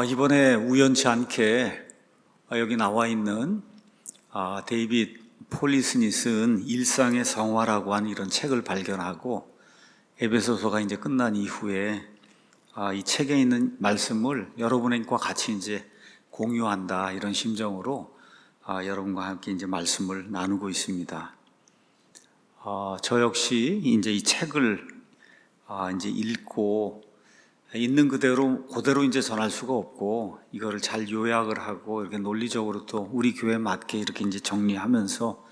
이번에 우연치 않게 여기 나와 있는 데이빗 폴리슨이 쓴 일상의 성화라고 하는 이런 책을 발견하고 에베소서가 이제 끝난 이후에 이 책에 있는 말씀을 여러분과 같이 이제 공유한다 이런 심정으로 여러분과 함께 이제 말씀을 나누고 있습니다. 저 역시 이제 이 책을 이제 읽고 있는 그대로 이제 전할 수가 없고 이거를 잘 요약을 하고 이렇게 논리적으로 또 우리 교회에 맞게 이렇게 이제 정리하면서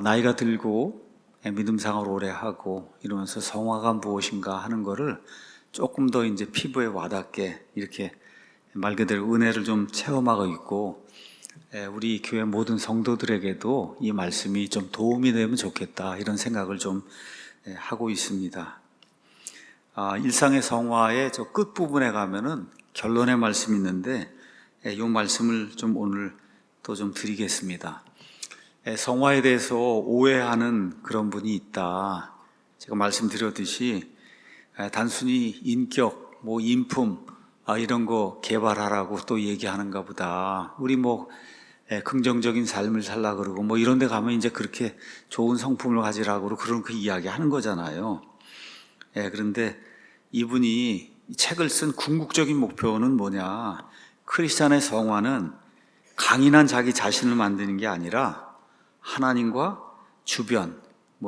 나이가 들고 믿음 생활을 오래 하고 이러면서 성화가 무엇인가 하는 거를 조금 더 이제 피부에 와닿게 이렇게 말 그대로 은혜를 좀 체험하고 있고 우리 교회 모든 성도들에게도 이 말씀이 좀 도움이 되면 좋겠다 이런 생각을 좀 하고 있습니다. 일상의 성화의 저 끝부분에 가면은 결론의 말씀이 있는데 이 말씀을 좀 오늘 또 좀 드리겠습니다. 성화에 대해서 오해하는 그런 분이 있다. 제가 말씀드렸듯이 단순히 인격, 인품 이런 거 개발하라고 또 얘기하는가 보다. 우리 긍정적인 삶을 살라 그러고 이런 데 가면 이제 그렇게 좋은 성품을 가지라고 그런 그 이야기 하는 거잖아요. 그런데 이분이 이 책을 쓴 궁극적인 목표는 뭐냐? 크리스찬의 성화는 강인한 자기 자신을 만드는 게 아니라 하나님과 주변,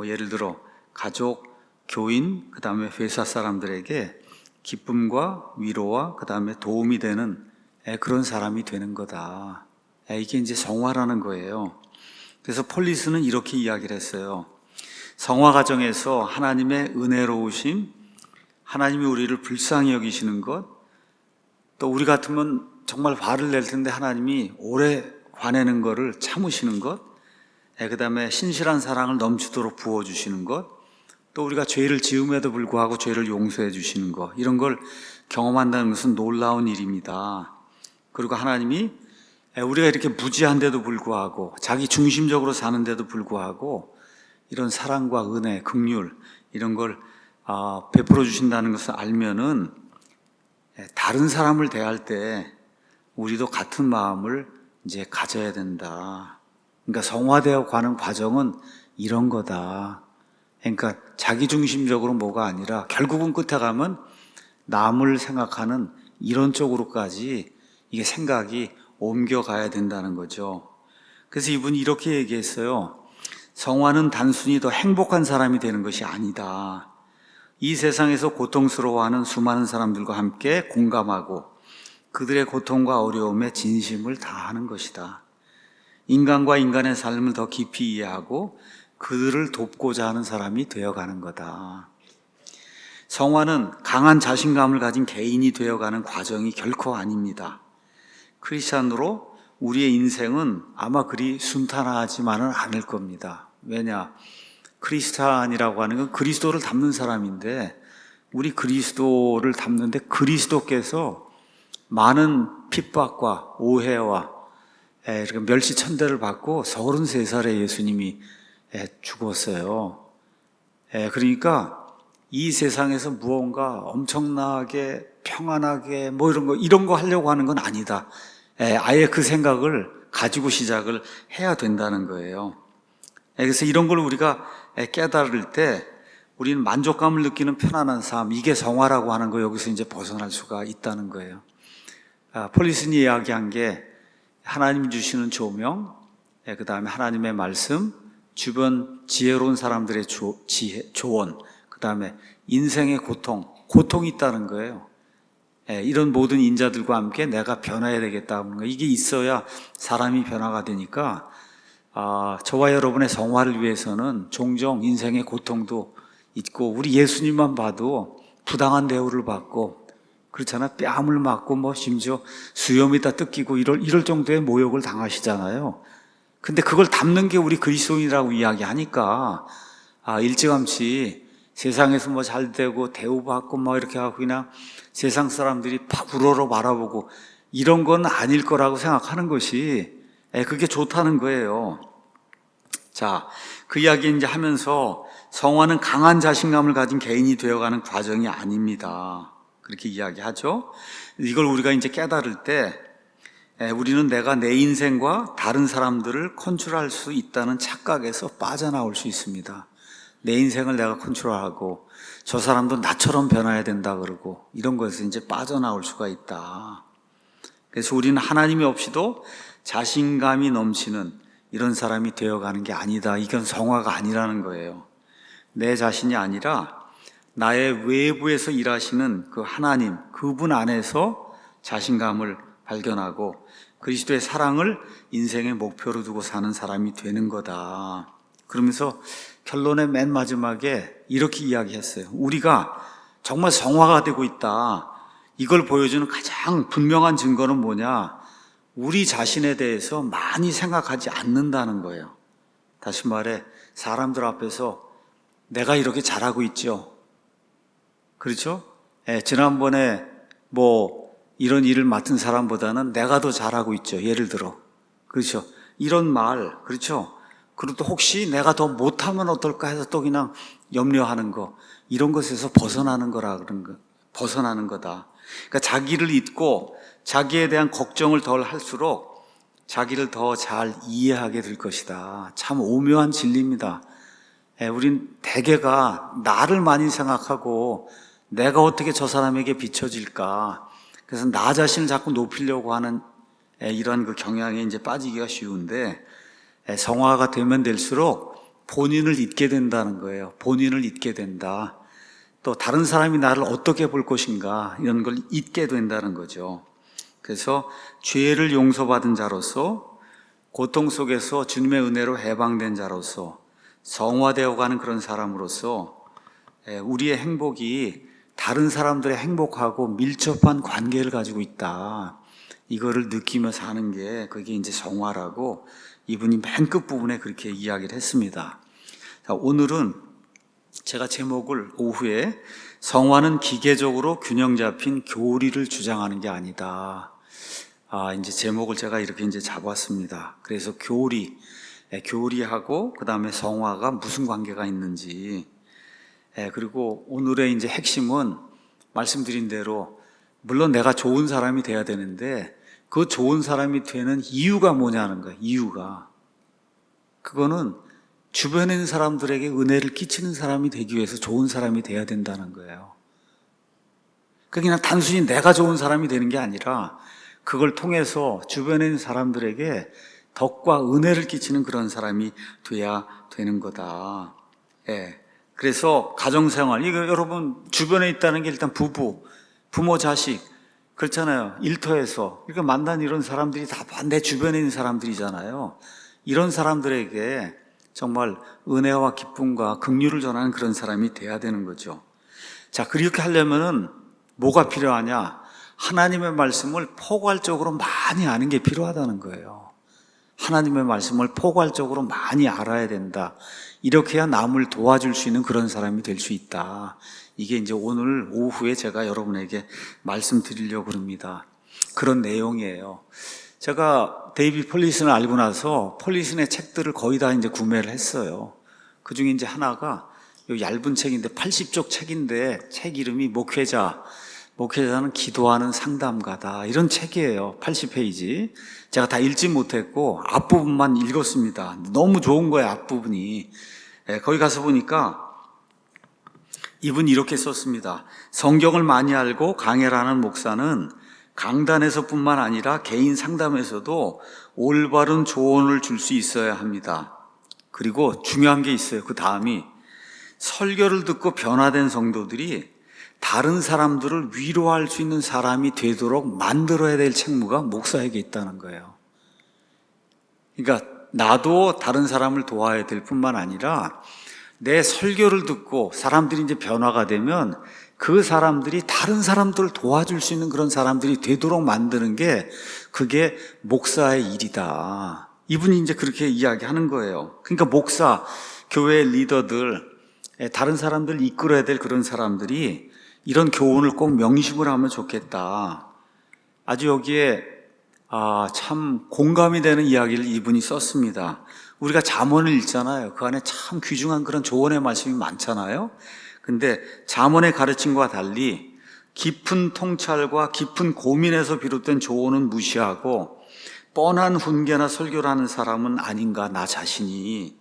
예를 들어 가족, 교인, 그 다음에 회사 사람들에게 기쁨과 위로와 그 다음에 도움이 되는 그런 사람이 되는 거다. 이게 이제 성화라는 거예요. 그래서 폴리스는 이렇게 이야기를 했어요. 성화 과정에서 하나님의 은혜로우심, 하나님이 우리를 불쌍히 여기시는 것, 또 우리 같으면 정말 화를 낼 텐데 하나님이 오래 화내는 것을 참으시는 것, 그 다음에 신실한 사랑을 넘치도록 부어주시는 것, 또 우리가 죄를 지음에도 불구하고 죄를 용서해 주시는 것, 이런 걸 경험한다는 것은 놀라운 일입니다. 그리고 하나님이 우리가 이렇게 무지한데도 불구하고 자기 중심적으로 사는데도 불구하고 이런 사랑과 은혜, 긍휼 이런 걸 베풀어 주신다는 것을 알면은 다른 사람을 대할 때 우리도 같은 마음을 이제 가져야 된다. 그러니까 성화되어 가는 과정은 이런 거다. 그러니까 자기중심적으로 뭐가 아니라 결국은 끝에 가면 남을 생각하는 이런 쪽으로까지 이게 생각이 옮겨가야 된다는 거죠. 그래서 이분이 이렇게 얘기했어요. 성화는 단순히 더 행복한 사람이 되는 것이 아니다. 이 세상에서 고통스러워하는 수많은 사람들과 함께 공감하고 그들의 고통과 어려움에 진심을 다하는 것이다. 인간과 인간의 삶을 더 깊이 이해하고 그들을 돕고자 하는 사람이 되어가는 거다. 성화는 강한 자신감을 가진 개인이 되어가는 과정이 결코 아닙니다. 크리스찬으로 우리의 인생은 아마 그리 순탄하지만은 않을 겁니다. 왜냐? 크리스찬이라고 하는 건 그리스도를 닮는 사람인데 우리 그리스도를 닮는데 그리스도께서 많은 핍박과 오해와 이렇게 멸시천대를 받고 33살에 예수님이 죽었어요. 그러니까 이 세상에서 무언가 엄청나게 평안하게 이런 거 하려고 하는 건 아니다. 아예 그 생각을 가지고 시작을 해야 된다는 거예요. 그래서 이런 걸 우리가 깨달을 때 우리는 만족감을 느끼는 편안한 삶, 이게 성화라고 하는 거 여기서 이제 벗어날 수가 있다는 거예요. 폴리슨이 이야기한 게 하나님 주시는 조명, 그 다음에 하나님의 말씀, 주변 지혜로운 사람들의 조언, 그 다음에 인생의 고통이 있다는 거예요. 이런 모든 인자들과 함께 내가 변화해야 되겠다는 거, 이게 있어야 사람이 변화가 되니까 저와 여러분의 성화를 위해서는 종종 인생의 고통도 있고 우리 예수님만 봐도 부당한 대우를 받고 그렇잖아. 뺨을 맞고 심지어 수염이 다 뜯기고 이럴 정도의 모욕을 당하시잖아요. 근데 그걸 담는 게 우리 그리스도인이라고 이야기하니까 일찌감치 세상에서 잘 되고 대우받고 이렇게 하고 그냥 세상 사람들이 팍 우러러 바라보고 이런 건 아닐 거라고 생각하는 것이 그게 좋다는 거예요. 자, 그 이야기 이제 하면서 성화는 강한 자신감을 가진 개인이 되어가는 과정이 아닙니다. 그렇게 이야기하죠. 이걸 우리가 이제 깨달을 때 우리는 내가 내 인생과 다른 사람들을 컨트롤할 수 있다는 착각에서 빠져나올 수 있습니다. 내 인생을 내가 컨트롤하고 저 사람도 나처럼 변화해야 된다 그러고 이런 것에서 이제 빠져나올 수가 있다. 그래서 우리는 하나님이 없이도 자신감이 넘치는 이런 사람이 되어가는 게 아니다. 이건 성화가 아니라는 거예요. 내 자신이 아니라 나의 외부에서 일하시는 그 하나님, 그분 안에서 자신감을 발견하고 그리스도의 사랑을 인생의 목표로 두고 사는 사람이 되는 거다. 그러면서 결론의 맨 마지막에 이렇게 이야기했어요. 우리가 정말 성화가 되고 있다. 이걸 보여주는 가장 분명한 증거는 뭐냐? 우리 자신에 대해서 많이 생각하지 않는다는 거예요. 다시 말해 사람들 앞에서 내가 이렇게 잘하고 있죠. 그렇죠? 지난번에 이런 일을 맡은 사람보다는 내가 더 잘하고 있죠. 예를 들어. 그렇죠? 이런 말, 그렇죠? 그리고 또 혹시 내가 더 못하면 어떨까 해서 또 그냥 염려하는 거, 이런 것에서 벗어나는 거다. 그러니까 자기를 잊고 자기에 대한 걱정을 덜 할수록 자기를 더 잘 이해하게 될 것이다. 참 오묘한 진리입니다. 우린 대개가 나를 많이 생각하고 내가 어떻게 저 사람에게 비춰질까. 그래서 나 자신을 자꾸 높이려고 하는 이런 그 경향에 이제 빠지기가 쉬운데, 성화가 되면 될수록 본인을 잊게 된다는 거예요. 본인을 잊게 된다. 또 다른 사람이 나를 어떻게 볼 것인가 이런 걸 잊게 된다는 거죠. 그래서 죄를 용서받은 자로서 고통 속에서 주님의 은혜로 해방된 자로서 성화되어 가는 그런 사람으로서 우리의 행복이 다른 사람들의 행복하고 밀접한 관계를 가지고 있다. 이거를 느끼며 사는 게 그게 이제 성화라고 이분이 맨 끝부분에 그렇게 이야기를 했습니다. 자, 오늘은 제가 제목을 오후에 성화는 기계적으로 균형 잡힌 교리를 주장하는 게 아니다. 이제 제목을 제가 이렇게 이제 잡았습니다. 그래서 교리하고 그 다음에 성화가 무슨 관계가 있는지, 그리고 오늘의 이제 핵심은 말씀드린 대로 물론 내가 좋은 사람이 돼야 되는데 그 좋은 사람이 되는 이유가 뭐냐는 거예요. 이유가 그거는 주변에 있는 사람들에게 은혜를 끼치는 사람이 되기 위해서 좋은 사람이 돼야 된다는 거예요. 그냥 단순히 내가 좋은 사람이 되는 게 아니라 그걸 통해서 주변에 있는 사람들에게 덕과 은혜를 끼치는 그런 사람이 돼야 되는 거다. 그래서 가정생활, 이거 여러분 주변에 있다는 게 일단 부모, 자식, 그렇잖아요. 일터에서 이렇게 만난 이런 사람들이 다 내 주변에 있는 사람들이잖아요. 이런 사람들에게 정말 은혜와 기쁨과 긍휼을 전하는 그런 사람이 돼야 되는 거죠. 자, 그렇게 하려면은 뭐가 필요하냐? 하나님의 말씀을 포괄적으로 많이 아는 게 필요하다는 거예요. 하나님의 말씀을 포괄적으로 많이 알아야 된다. 이렇게 해야 남을 도와줄 수 있는 그런 사람이 될 수 있다. 이게 이제 오늘 오후에 제가 여러분에게 말씀드리려고 합니다. 그런 내용이에요. 제가 데이비드 폴리슨을 알고 나서 폴리슨의 책들을 거의 다 이제 구매를 했어요. 그 중에 이제 하나가 요 얇은 책인데 80쪽 책인데 책 이름이 목회자는 기도하는 상담가다. 이런 책이에요. 80페이지. 제가 다 읽지 못했고 앞부분만 읽었습니다. 너무 좋은 거예요, 앞부분이. 거기 가서 보니까 이분이 이렇게 썼습니다. 성경을 많이 알고 강해를 하는 목사는 강단에서뿐만 아니라 개인 상담에서도 올바른 조언을 줄 수 있어야 합니다. 그리고 중요한 게 있어요. 그 다음이 설교를 듣고 변화된 성도들이 다른 사람들을 위로할 수 있는 사람이 되도록 만들어야 될 책무가 목사에게 있다는 거예요. 그러니까 나도 다른 사람을 도와야 될 뿐만 아니라 내 설교를 듣고 사람들이 이제 변화가 되면 그 사람들이 다른 사람들을 도와줄 수 있는 그런 사람들이 되도록 만드는 게 그게 목사의 일이다. 이분이 이제 그렇게 이야기하는 거예요. 그러니까 목사, 교회 리더들, 다른 사람들을 이끌어야 될 그런 사람들이 이런 교훈을 꼭 명심을 하면 좋겠다. 아주 여기에 참 공감이 되는 이야기를 이분이 썼습니다. 우리가 잠언을 읽잖아요. 그 안에 참 귀중한 그런 조언의 말씀이 많잖아요. 근데 잠언의 가르침과 달리 깊은 통찰과 깊은 고민에서 비롯된 조언은 무시하고 뻔한 훈계나 설교를 하는 사람은 아닌가, 나 자신이.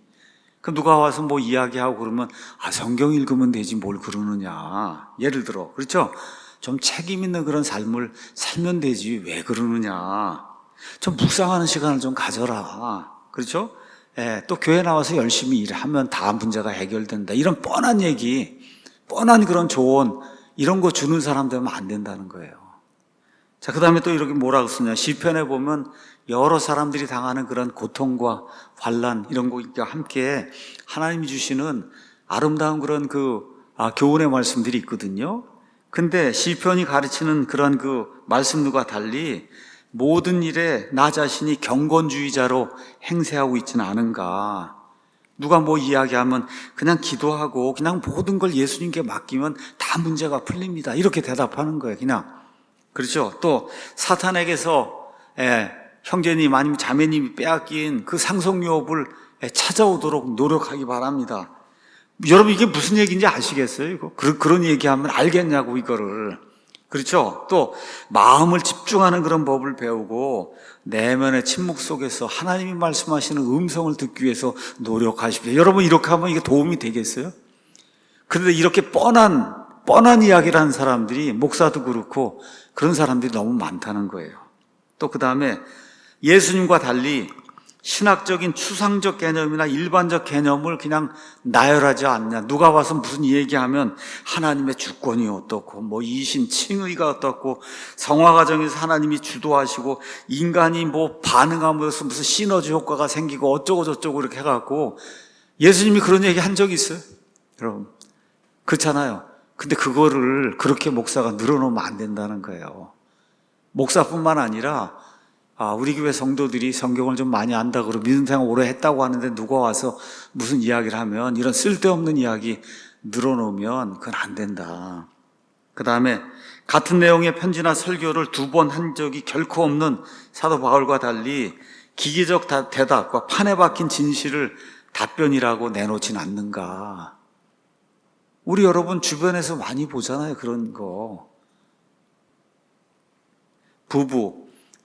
그럼 누가 와서 뭐 이야기하고 그러면 성경 읽으면 되지 뭘 그러느냐. 예를 들어, 그렇죠? 좀 책임 있는 그런 삶을 살면 되지 왜 그러느냐. 좀 묵상하는 시간을 좀 가져라. 그렇죠? 또 교회 나와서 열심히 일하면 다 문제가 해결된다. 이런 뻔한 얘기, 뻔한 그런 조언, 이런 거 주는 사람 되면 안 된다는 거예요. 자, 그 다음에 또 이렇게 뭐라고 쓰냐. 시편에 보면 여러 사람들이 당하는 그런 고통과 환난, 이런 거와 함께 하나님이 주시는 아름다운 그런 교훈의 말씀들이 있거든요. 근데 시편이 가르치는 그런 그 말씀들과 달리 모든 일에 나 자신이 경건주의자로 행세하고 있지는 않은가. 누가 뭐 이야기하면 그냥 기도하고 그냥 모든 걸 예수님께 맡기면 다 문제가 풀립니다. 이렇게 대답하는 거예요, 그냥. 그렇죠? 또 사탄에게서 형제님 아니면 자매님이 빼앗긴 그 상속유업을 찾아오도록 노력하기 바랍니다. 여러분 이게 무슨 얘기인지 아시겠어요? 이거? 그런 얘기하면 알겠냐고 이거를. 그렇죠? 또 마음을 집중하는 그런 법을 배우고 내면의 침묵 속에서 하나님이 말씀하시는 음성을 듣기 위해서 노력하십시오. 여러분 이렇게 하면 이게 도움이 되겠어요? 그런데 이렇게 뻔한 이야기를 하는 사람들이, 목사도 그렇고 그런 사람들이 너무 많다는 거예요. 또 그 다음에 예수님과 달리 신학적인 추상적 개념이나 일반적 개념을 그냥 나열하지 않냐. 누가 와서 무슨 얘기하면 하나님의 주권이 어떻고 뭐 이신 칭의가 어떻고 성화 과정에서 하나님이 주도하시고 인간이 뭐 반응함으로써 무슨 시너지 효과가 생기고 어쩌고 저쩌고 이렇게 해갖고 예수님이 그런 얘기 한 적 있어요? 여러분 그렇잖아요. 근데 그거를 그렇게 목사가 늘어놓으면 안 된다는 거예요. 목사뿐만 아니라 우리 교회 성도들이 성경을 좀 많이 안다고 그러고 믿음 생활 오래 했다고 하는데 누가 와서 무슨 이야기를 하면 이런 쓸데없는 이야기 늘어놓으면 그건 안 된다. 그 다음에 같은 내용의 편지나 설교를 2번 한 적이 결코 없는 사도 바울과 달리 기계적 대답과 판에 박힌 진실을 답변이라고 내놓진 않는가. 우리 여러분 주변에서 많이 보잖아요, 그런 거.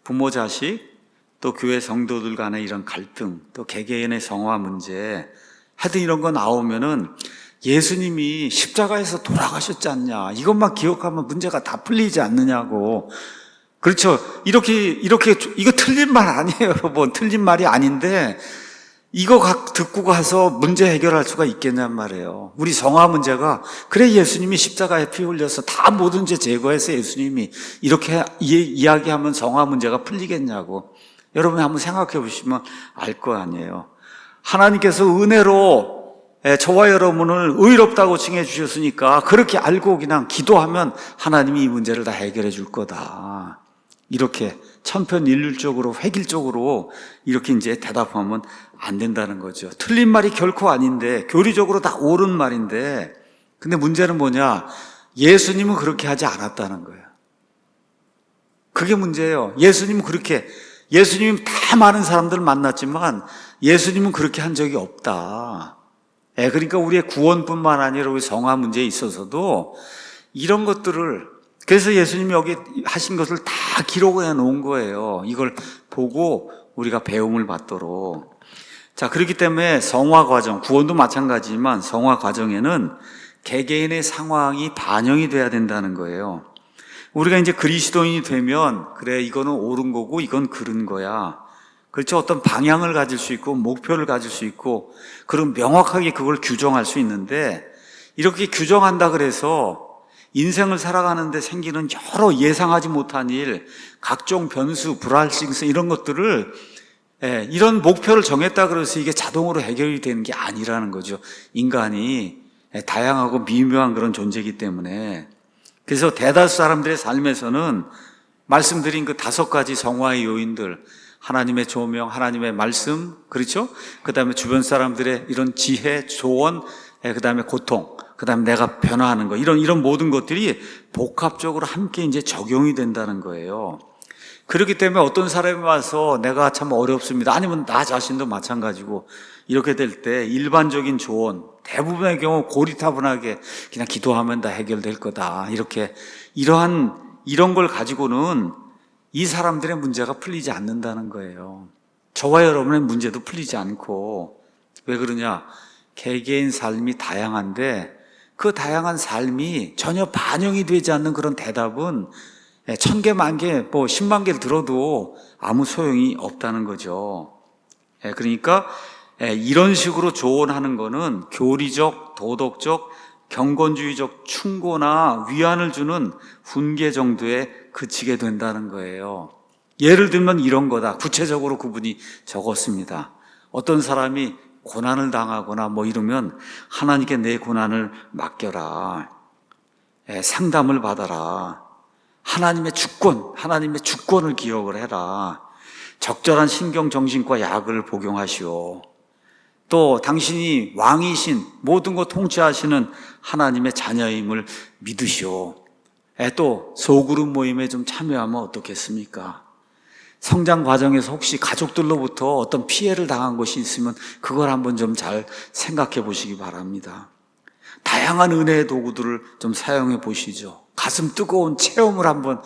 부모 자식, 또 교회 성도들 간의 이런 갈등, 또 개개인의 성화 문제, 하여튼 이런 거 나오면은 예수님이 십자가에서 돌아가셨지 않냐, 이것만 기억하면 문제가 다 풀리지 않느냐고. 그렇죠. 이렇게 이거 틀린 말 아니에요, 여러분. 틀린 말이 아닌데 이거 듣고 가서 문제 해결할 수가 있겠냔 말이에요. 우리 성화 문제가 그래 예수님이 십자가에 피 흘려서 다 모든 죄 제거해서 예수님이 이렇게 이야기하면 성화 문제가 풀리겠냐고. 여러분이 한번 생각해 보시면 알 거 아니에요. 하나님께서 은혜로 저와 여러분을 의롭다고 칭해 주셨으니까 그렇게 알고 그냥 기도하면 하나님이 이 문제를 다 해결해 줄 거다. 이렇게 천편일률적으로 획일적으로 이렇게 이제 대답하면 안 된다는 거죠. 틀린 말이 결코 아닌데 교리적으로 다 옳은 말인데 근데 문제는 뭐냐? 예수님은 그렇게 하지 않았다는 거예요. 그게 문제예요. 예수님이 다 많은 사람들을 만났지만 예수님은 그렇게 한 적이 없다. 그러니까 우리의 구원뿐만 아니라 우리 성화 문제에 있어서도 이런 것들을, 그래서 예수님이 여기 하신 것을 다 기록해 놓은 거예요. 이걸 보고 우리가 배움을 받도록. 자, 그렇기 때문에 성화 과정, 구원도 마찬가지지만 성화 과정에는 개개인의 상황이 반영이 돼야 된다는 거예요. 우리가 이제 그리스도인이 되면 그래 이거는 옳은 거고 이건 그른 거야. 그렇죠. 어떤 방향을 가질 수 있고 목표를 가질 수 있고 그럼 명확하게 그걸 규정할 수 있는데 이렇게 규정한다 그래서 인생을 살아가는데 생기는 여러 예상하지 못한 일, 각종 변수, 불확실성 이런 것들을 이런 목표를 정했다 그래서 이게 자동으로 해결이 되는 게 아니라는 거죠. 인간이 다양하고 미묘한 그런 존재이기 때문에. 그래서 대다수 사람들의 삶에서는 말씀드린 그 5가지 성화의 요인들, 하나님의 조명, 하나님의 말씀, 그렇죠? 그 다음에 주변 사람들의 이런 지혜, 조언, 그 다음에 고통, 그 다음에 내가 변화하는 거, 이런 모든 것들이 복합적으로 함께 이제 적용이 된다는 거예요. 그렇기 때문에 어떤 사람이 와서 내가 참 어렵습니다. 아니면 나 자신도 마찬가지고 이렇게 될 때 일반적인 조언, 대부분의 경우 고리타분하게 그냥 기도하면 다 해결될 거다. 이렇게 이런 걸 가지고는 이 사람들의 문제가 풀리지 않는다는 거예요. 저와 여러분의 문제도 풀리지 않고. 왜 그러냐? 개개인 삶이 다양한데 그 다양한 삶이 전혀 반영이 되지 않는 그런 대답은 1000개, 10,000개, 10만 개를 들어도 아무 소용이 없다는 거죠. 그러니까 이런 식으로 조언하는 거는 교리적, 도덕적, 경건주의적 충고나 위안을 주는 훈계 정도에 그치게 된다는 거예요. 예를 들면 이런 거다. 구체적으로 그분이 적었습니다. 어떤 사람이 고난을 당하거나 이러면 하나님께 내 고난을 맡겨라. 상담을 받아라. 하나님의 주권을 기억을 해라. 적절한 신경정신과 약을 복용하시오. 또 당신이 왕이신 모든 것 통치하시는 하나님의 자녀임을 믿으시오. 또 소그룹 모임에 좀 참여하면 어떻겠습니까? 성장 과정에서 혹시 가족들로부터 어떤 피해를 당한 것이 있으면 그걸 한번 좀 잘 생각해 보시기 바랍니다. 다양한 은혜의 도구들을 좀 사용해 보시죠. 가슴 뜨거운 체험을 한번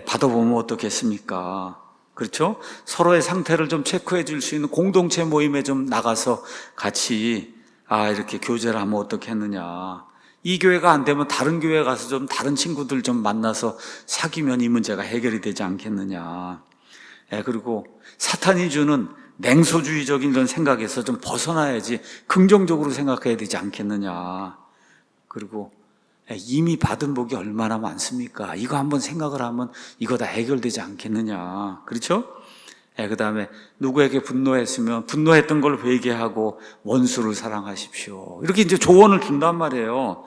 받아보면 어떻겠습니까? 그렇죠? 서로의 상태를 좀 체크해 줄 수 있는 공동체 모임에 좀 나가서 같이 이렇게 교제를 하면 어떻겠느냐. 이 교회가 안 되면 다른 교회 가서 좀 다른 친구들 좀 만나서 사귀면 이 문제가 해결이 되지 않겠느냐. 그리고 사탄이 주는 냉소주의적인 이런 생각에서 좀 벗어나야지 긍정적으로 생각해야 되지 않겠느냐. 그리고 이미 받은 복이 얼마나 많습니까? 이거 한번 생각을 하면 이거 다 해결되지 않겠느냐. 그렇죠? 그 다음에 누구에게 분노했으면 분노했던 걸 회개하고 원수를 사랑하십시오. 이렇게 이제 조언을 준단 말이에요.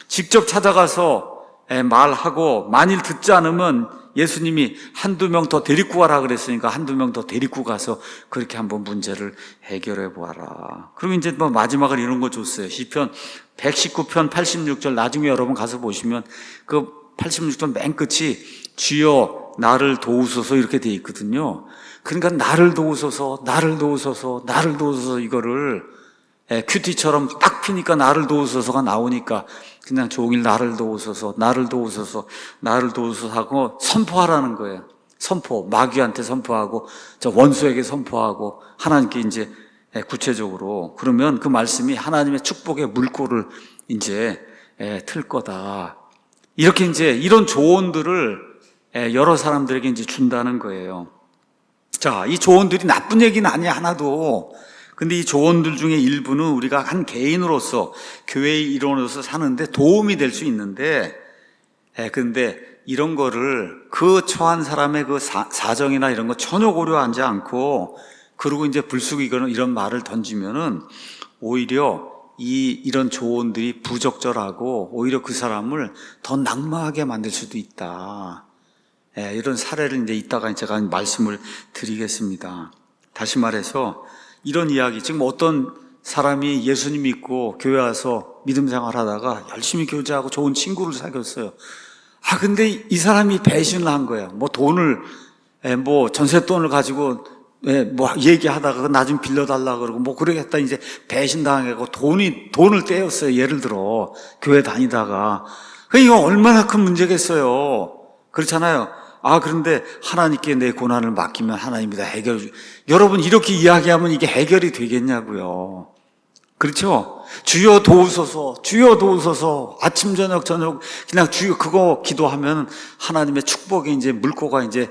직접 찾아가서 말하고 만일 듣지 않으면 예수님이 한두 명 더 데리고 가라 그랬으니까 한두 명 더 데리고 가서 그렇게 한번 문제를 해결해 보아라. 그리고 이제 마지막으로 이런 거 줬어요. 시편 119편 86절 나중에 여러분 가서 보시면 그 86절 맨 끝이 주여 나를 도우소서 이렇게 돼 있거든요. 그러니까 나를 도우소서 이거를 큐티처럼 딱 피니까 나를 도우소서가 나오니까 그냥 종일 나를 도우소서 하고 선포하라는 거예요. 선포, 마귀한테 선포하고 저 원수에게 선포하고 하나님께 이제 구체적으로. 그러면 그 말씀이 하나님의 축복의 물꼬를 이제 틀 거다. 이렇게 이제 이런 조언들을 여러 사람들에게 이제 준다는 거예요. 자, 이 조언들이 나쁜 얘기는 아니야, 하나도. 근데 이 조언들 중에 일부는 우리가 한 개인으로서 교회의 일원으로서 사는데 도움이 될 수 있는데, 근데 이런 거를 그 처한 사람의 그 사정이나 이런 거 전혀 고려하지 않고, 그리고 이제 불쑥이거나 이런 말을 던지면은 오히려 이런 조언들이 부적절하고 오히려 그 사람을 더 낙마하게 만들 수도 있다. 이런 사례를 이제 이따가 제가 말씀을 드리겠습니다. 다시 말해서 이런 이야기, 지금 어떤 사람이 예수님 믿고 교회 와서 믿음 생활 하다가 열심히 교제하고 좋은 친구를 사귀었어요. 근데 이 사람이 배신을 한 거예요. 돈을, 전세돈을 가지고, 얘기하다가 나 좀 빌려달라 그러고, 그러겠다 이제 배신당하고 돈을 떼었어요. 예를 들어, 교회 다니다가. 이거 얼마나 큰 문제겠어요. 그렇잖아요. 그런데 하나님께 내 고난을 맡기면 하나님이 다 여러분 이렇게 이야기하면 이게 해결이 되겠냐고요. 그렇죠? 주여 도우소서 아침 저녁 그냥 주여 그거 기도하면 하나님의 축복의 이제 물꼬가 이제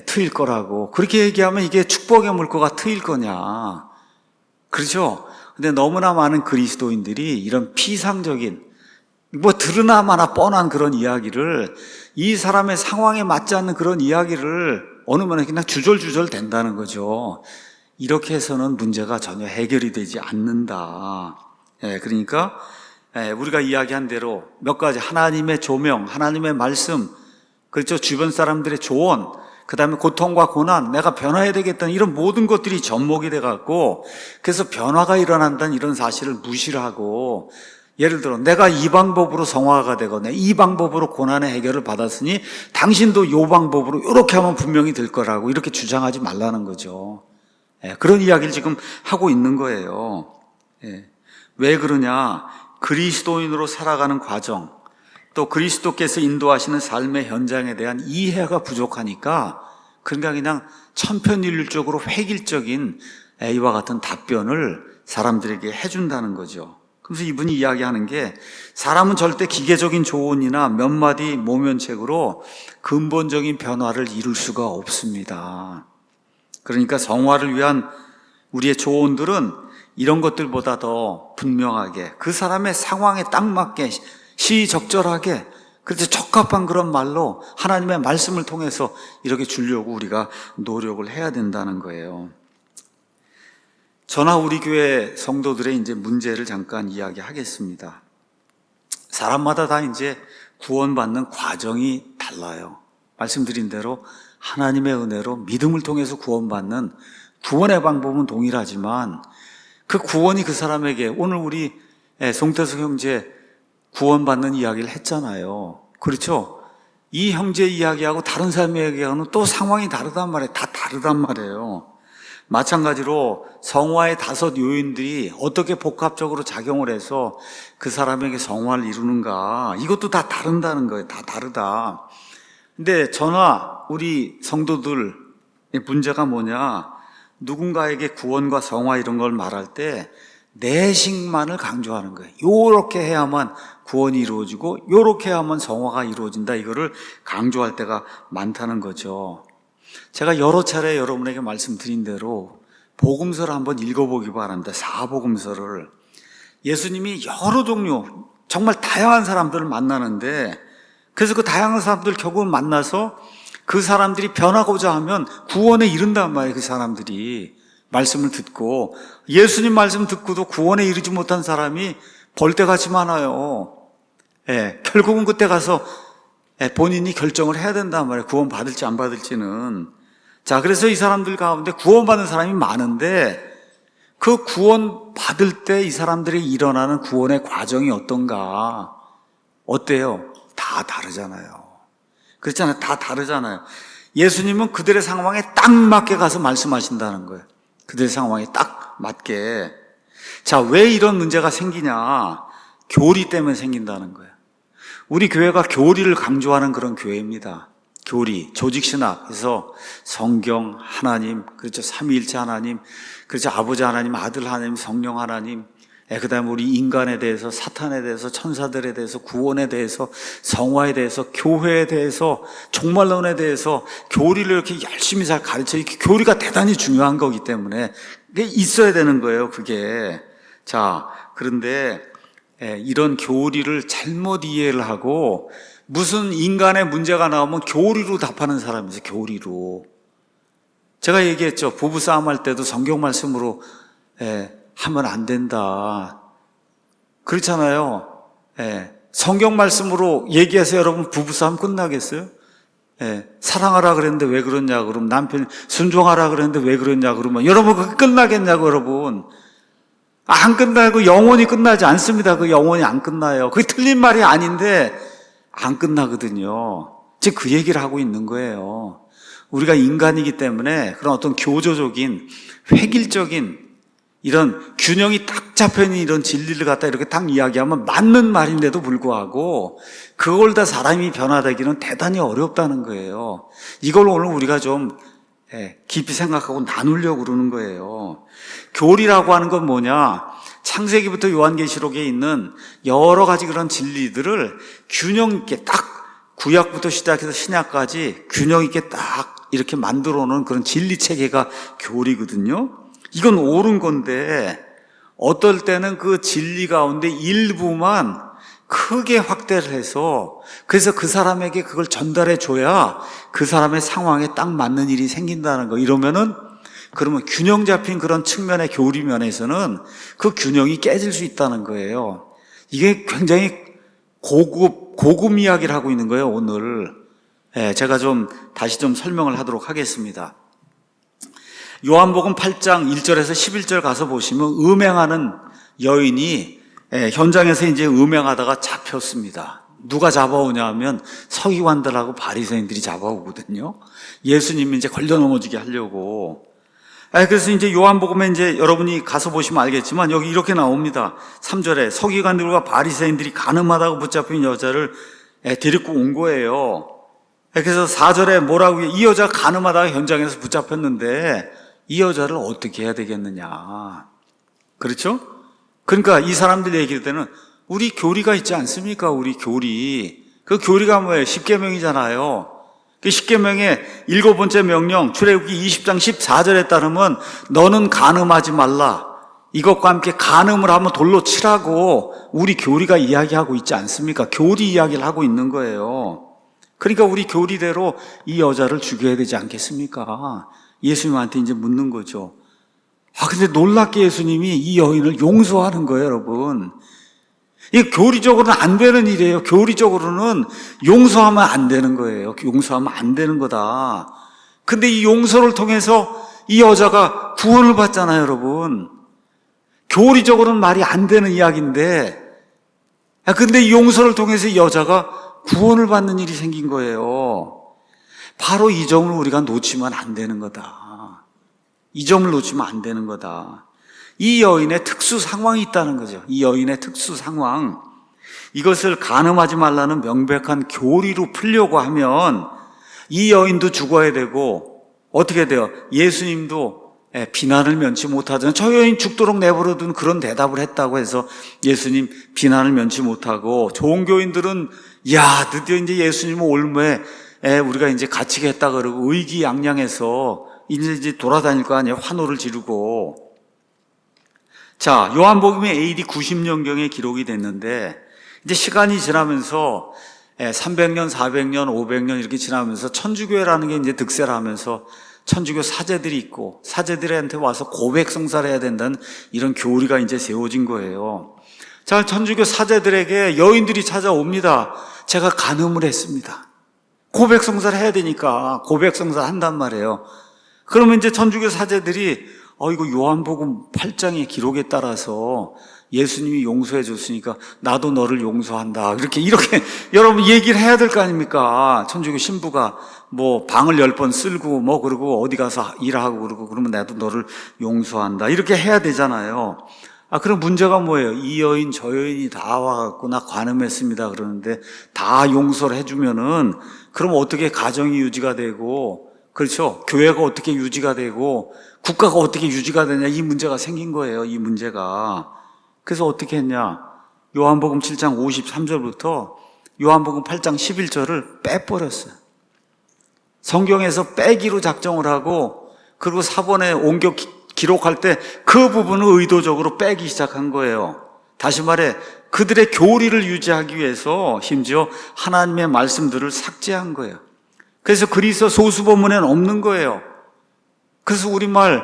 트일 거라고. 그렇게 얘기하면 이게 축복의 물꼬가 트일 거냐. 그렇죠? 근데 너무나 많은 그리스도인들이 이런 피상적인 드러나 마나 뻔한 그런 이야기를, 이 사람의 상황에 맞지 않는 그런 이야기를 어느 면에 그냥 주절주절 된다는 거죠. 이렇게 해서는 문제가 전혀 해결이 되지 않는다. 그러니까 우리가 이야기한 대로 몇 가지 하나님의 조명, 하나님의 말씀, 그렇죠? 주변 사람들의 조언, 그 다음에 고통과 고난, 내가 변화해야 되겠다는 이런 모든 것들이 접목이 돼갖고, 그래서 변화가 일어난다는 이런 사실을 무시를 하고, 예를 들어 내가 이 방법으로 성화가 되거나 이 방법으로 고난의 해결을 받았으니 당신도 이 방법으로 이렇게 하면 분명히 될 거라고 이렇게 주장하지 말라는 거죠. 그런 이야기를 지금 하고 있는 거예요. 왜 그러냐? 그리스도인으로 살아가는 과정, 또 그리스도께서 인도하시는 삶의 현장에 대한 이해가 부족하니까 그러니까 그냥 천편일률적으로 획일적인 이와 같은 답변을 사람들에게 해준다는 거죠. 그래서 이분이 이야기하는 게 사람은 절대 기계적인 조언이나 몇 마디 모면책으로 근본적인 변화를 이룰 수가 없습니다. 그러니까 성화를 위한 우리의 조언들은 이런 것들보다 더 분명하게 그 사람의 상황에 딱 맞게 시적절하게 그래서 적합한 그런 말로 하나님의 말씀을 통해서 이렇게 주려고 우리가 노력을 해야 된다는 거예요. 저나 우리 교회 성도들의 이제 문제를 잠깐 이야기하겠습니다. 사람마다 다 이제 구원받는 과정이 달라요. 말씀드린 대로 하나님의 은혜로 믿음을 통해서 구원받는 구원의 방법은 동일하지만 그 구원이 그 사람에게 오늘 우리 송태석 형제 구원받는 이야기를 했잖아요. 그렇죠? 이 형제 이야기하고 다른 사람의 이야기하고는 또 상황이 다르단 말이에요. 다 다르단 말이에요. 마찬가지로 성화의 5 요인들이 어떻게 복합적으로 작용을 해서 그 사람에게 성화를 이루는가 이것도 다 다른다는 거예요. 다 다르다. 근데 저나 우리 성도들의 문제가 뭐냐, 누군가에게 구원과 성화 이런 걸 말할 때 내식만을 강조하는 거예요. 요렇게 해야만 구원이 이루어지고 요렇게 해야만 성화가 이루어진다, 이거를 강조할 때가 많다는 거죠. 제가 여러 차례 여러분에게 말씀드린 대로 복음서를 한번 읽어보기 바랍니다. 4복음서를. 예수님이 여러 종류 정말 다양한 사람들을 만나는데 그래서 그 다양한 사람들 결국은 만나서 그 사람들이 변하고자 하면 구원에 이른단 말이에요. 그 사람들이 말씀을 듣고 예수님 말씀 듣고도 구원에 이르지 못한 사람이 벌떼같이 많아요. 결국은 그때 가서 본인이 결정을 해야 된단 말이에요. 구원 받을지 안 받을지는. 자, 그래서 이 사람들 가운데 구원받는 사람이 많은데 그 구원 받을 때 이 사람들이 일어나는 구원의 과정이 어떤가? 어때요? 다 다르잖아요. 그렇잖아요. 다 다르잖아요. 예수님은 그들의 상황에 딱 맞게 가서 말씀하신다는 거예요. 그들의 상황에 딱 맞게. 자, 왜 이런 문제가 생기냐? 교리 때문에 생긴다는 거예요. 우리 교회가 교리를 강조하는 그런 교회입니다. 교리, 조직신학에서 성경, 하나님, 그렇죠. 삼위일체 하나님, 그렇죠. 아버지 하나님, 아들 하나님, 성령 하나님, 그 다음에 우리 인간에 대해서, 사탄에 대해서, 천사들에 대해서, 구원에 대해서, 성화에 대해서, 교회에 대해서, 종말론에 대해서 교리를 이렇게 열심히 잘 가르쳐. 이렇게 교리가 대단히 중요한 거기 때문에 그게 있어야 되는 거예요, 그게. 자, 그런데 이런 교리를 잘못 이해를 하고 무슨 인간의 문제가 나오면 교리로 답하는 사람이 있어요. 교리로. 제가 얘기했죠. 부부싸움 할 때도 성경 말씀으로 하면 안 된다. 그렇잖아요. 성경 말씀으로 얘기해서 여러분 부부싸움 끝나겠어요? 사랑하라 그랬는데 왜 그러냐 그러면, 남편이 순종하라 그랬는데 왜 그러냐 그러면 여러분 그게 끝나겠냐고. 여러분 안 끝나고 영원히 끝나지 않습니다. 그 영원히 안 끝나요. 그게 틀린 말이 아닌데 안 끝나거든요. 즉 그 얘기를 하고 있는 거예요. 우리가 인간이기 때문에 그런 어떤 교조적인 획일적인 이런 균형이 딱 잡혀있는 이런 진리를 갖다 이렇게 딱 이야기하면 맞는 말인데도 불구하고 그걸 다 사람이 변화되기는 대단히 어렵다는 거예요. 이걸 오늘 우리가 좀 깊이 생각하고 나누려고 그러는 거예요. 교리라고 하는 건 뭐냐? 창세기부터 요한계시록에 있는 여러 가지 그런 진리들을 균형 있게 딱 구약부터 시작해서 신약까지 균형 있게 딱 이렇게 만들어 놓은 그런 진리 체계가 교리거든요. 이건 옳은 건데 어떨 때는 그 진리 가운데 일부만 크게 확대를 해서 그래서 그 사람에게 그걸 전달해 줘야 그 사람의 상황에 딱 맞는 일이 생긴다는 거. 이러면은 그러면 균형 잡힌 그런 측면의 교리 면에서는 그 균형이 깨질 수 있다는 거예요. 이게 굉장히 고급 이야기를 하고 있는 거예요, 오늘. 제가 좀 다시 좀 설명을 하도록 하겠습니다. 요한복음 8장 1절에서 11절 가서 보시면 음행하는 여인이 현장에서 이제 음행하다가 잡혔습니다. 누가 잡아오냐 하면 서기관들하고 바리새인들이 잡아오거든요. 예수님이 이제 걸려 넘어지게 하려고. 그래서 이제 요한복음에 이제 여러분이 가서 보시면 알겠지만 여기 이렇게 나옵니다. 3절에 서기관들과 바리새인들이 간음하다고 붙잡힌 여자를 데리고 온 거예요. 그래서 4절에 뭐라고, 이 여자가 간음하다가 현장에서 붙잡혔는데 이 여자를 어떻게 해야 되겠느냐. 그렇죠? 그러니까 이 사람들 얘기할 때는 우리 교리가 있지 않습니까? 우리 교리. 그 교리가 뭐예요? 십계명이잖아요. 그 십계명의 7번째 명령, 출애굽기 20장 14절에 따르면 너는 간음하지 말라. 이것과 함께 간음을 하면 돌로 치라고 우리 교리가 이야기하고 있지 않습니까? 교리 이야기를 하고 있는 거예요. 그러니까 우리 교리대로 이 여자를 죽여야 되지 않겠습니까? 예수님한테 이제 묻는 거죠. 근데 놀랍게 예수님이 이 여인을 용서하는 거예요, 여러분. 이게 교리적으로는 안 되는 일이에요. 교리적으로는 용서하면 안 되는 거예요. 용서하면 안 되는 거다. 근데 이 용서를 통해서 이 여자가 구원을 받잖아요, 여러분. 교리적으로는 말이 안 되는 이야기인데, 근데 이 용서를 통해서 이 여자가 구원을 받는 일이 생긴 거예요. 바로 이 점을 우리가 놓치면 안 되는 거다. 이 점을 놓치면 안 되는 거다. 이 여인의 특수 상황이 있다는 거죠. 이 여인의 특수 상황. 이것을 간음하지 말라는 명백한 교리로 풀려고 하면 이 여인도 죽어야 되고, 어떻게 돼요? 예수님도 비난을 면치 못하잖아요. 저 여인 죽도록 내버려둔 그런 대답을 했다고 해서 예수님 비난을 면치 못하고, 좋은 교인들은 야, 드디어 이제 예수님은 올무에 우리가 이제 갇히겠다 그러고 의기양양해서 이제 돌아다닐 거 아니에요. 환호를 지르고. 자, 요한복음이 AD 90년경에 기록이 됐는데, 이제 시간이 지나면서 300년, 400년, 500년 이렇게 지나면서 천주교회라는 게 이제 득세를 하면서 천주교 사제들이 있고, 사제들한테 와서 고백 성사를 해야 된다는 이런 교리가 이제 세워진 거예요. 자, 천주교 사제들에게 여인들이 찾아옵니다. 제가 간음을 했습니다. 고백 성사를 해야 되니까 고백 성사를 한단 말이에요. 그러면 이제 천주교 사제들이 이거 요한복음 8장의 기록에 따라서 예수님이 용서해 줬으니까 나도 너를 용서한다. 이렇게 여러분 얘기를 해야 될 거 아닙니까? 천주교 신부가 뭐 방을 10번 쓸고 뭐 그러고 어디 가서 일하고 그러고 그러면 나도 너를 용서한다. 이렇게 해야 되잖아요. 그럼 문제가 뭐예요? 이 여인 저 여인이 다 와갖고 나 간음했습니다 그러는데 다 용서를 해주면은 그럼 어떻게 가정이 유지가 되고, 그렇죠? 교회가 어떻게 유지가 되고 국가가 어떻게 유지가 되냐, 이 문제가 생긴 거예요. 이 문제가. 그래서 어떻게 했냐? 요한복음 7장 53절부터 요한복음 8장 11절을 빼버렸어요. 성경에서 빼기로 작정을 하고, 그리고 사본에 옮겨 기록할 때 그 부분을 의도적으로 빼기 시작한 거예요. 다시 말해 그들의 교리를 유지하기 위해서 심지어 하나님의 말씀들을 삭제한 거예요. 그래서 그리스어 소수본문에는 없는 거예요. 그래서 우리말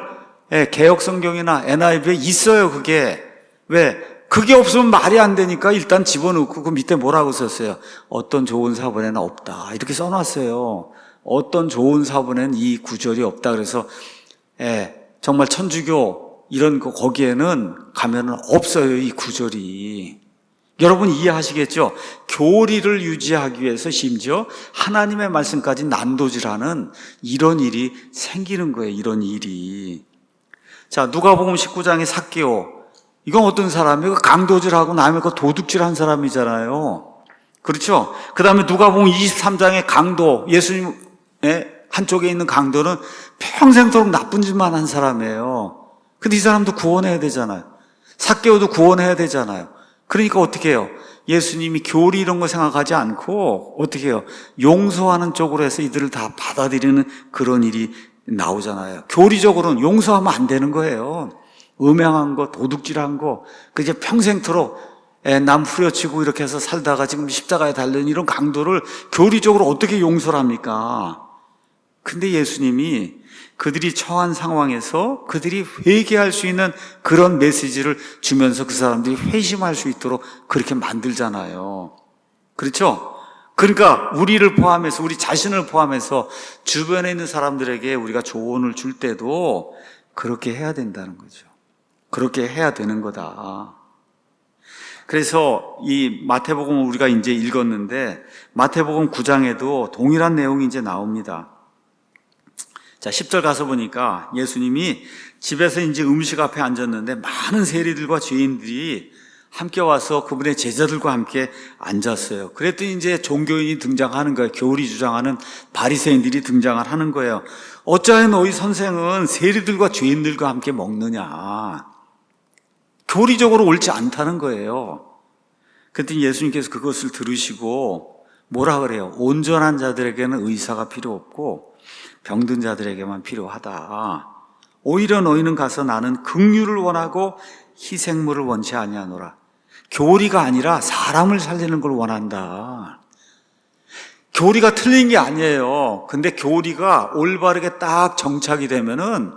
개역성경이나 NIV에 있어요. 그게 왜? 그게 없으면 말이 안 되니까 일단 집어넣고 그 밑에 뭐라고 썼어요? 어떤 좋은 사본에는 없다, 이렇게 써놨어요. 어떤 좋은 사본에는 이 구절이 없다. 그래서 정말 천주교 이런 거 거기에는 가면은 없어요, 이 구절이. 여러분 이해하시겠죠? 교리를 유지하기 위해서 심지어 하나님의 말씀까지 난도질하는 이런 일이 생기는 거예요. 이런 일이. 자, 누가복음 19장의 삭개오, 이건 어떤 사람이에요? 강도질하고 남의 거 도둑질한 사람이잖아요. 그렇죠? 그 다음에 누가복음 23장의 강도, 예수님의 한쪽에 있는 강도는 평생도록 나쁜 짓만 한 사람이에요. 근데 이 사람도 구원해야 되잖아요. 삭개오도 구원해야 되잖아요. 그러니까 어떻게 해요? 예수님이 교리 이런 거 생각하지 않고 어떻게 해요? 용서하는 쪽으로 해서 이들을 다 받아들이는 그런 일이 나오잖아요. 교리적으로는 용서하면 안 되는 거예요. 음행한 거, 도둑질한 거, 그게 평생토록 남 후려치고 이렇게 해서 살다가 지금 십자가에 달린 이런 강도를 교리적으로 어떻게 용서를 합니까? 근데 예수님이 그들이 처한 상황에서 그들이 회개할 수 있는 그런 메시지를 주면서 그 사람들이 회심할 수 있도록 그렇게 만들잖아요. 그렇죠? 그러니까 우리를 포함해서, 우리 자신을 포함해서 주변에 있는 사람들에게 우리가 조언을 줄 때도 그렇게 해야 된다는 거죠. 그렇게 해야 되는 거다. 그래서 이 마태복음을 우리가 이제 읽었는데 마태복음 9장에도 동일한 내용이 이제 나옵니다. 자, 10절 가서 보니까 예수님이 집에서 이제 음식 앞에 앉았는데 많은 세리들과 죄인들이 함께 와서 그분의 제자들과 함께 앉았어요. 그랬더니 이제 종교인이 등장하는 거예요. 교리 주장하는 바리새인들이 등장을 하는 거예요. 어찌하여 너희 선생은 세리들과 죄인들과 함께 먹느냐. 교리적으로 옳지 않다는 거예요. 그랬더니 예수님께서 그것을 들으시고 뭐라 그래요? 온전한 자들에게는 의사가 필요 없고 병든 자들에게만 필요하다. 오히려 너희는 가서 나는 긍휼을 원하고 희생물을 원치 아니하노라. 교리가 아니라 사람을 살리는 걸 원한다. 교리가 틀린 게 아니에요. 근데 교리가 올바르게 딱 정착이 되면은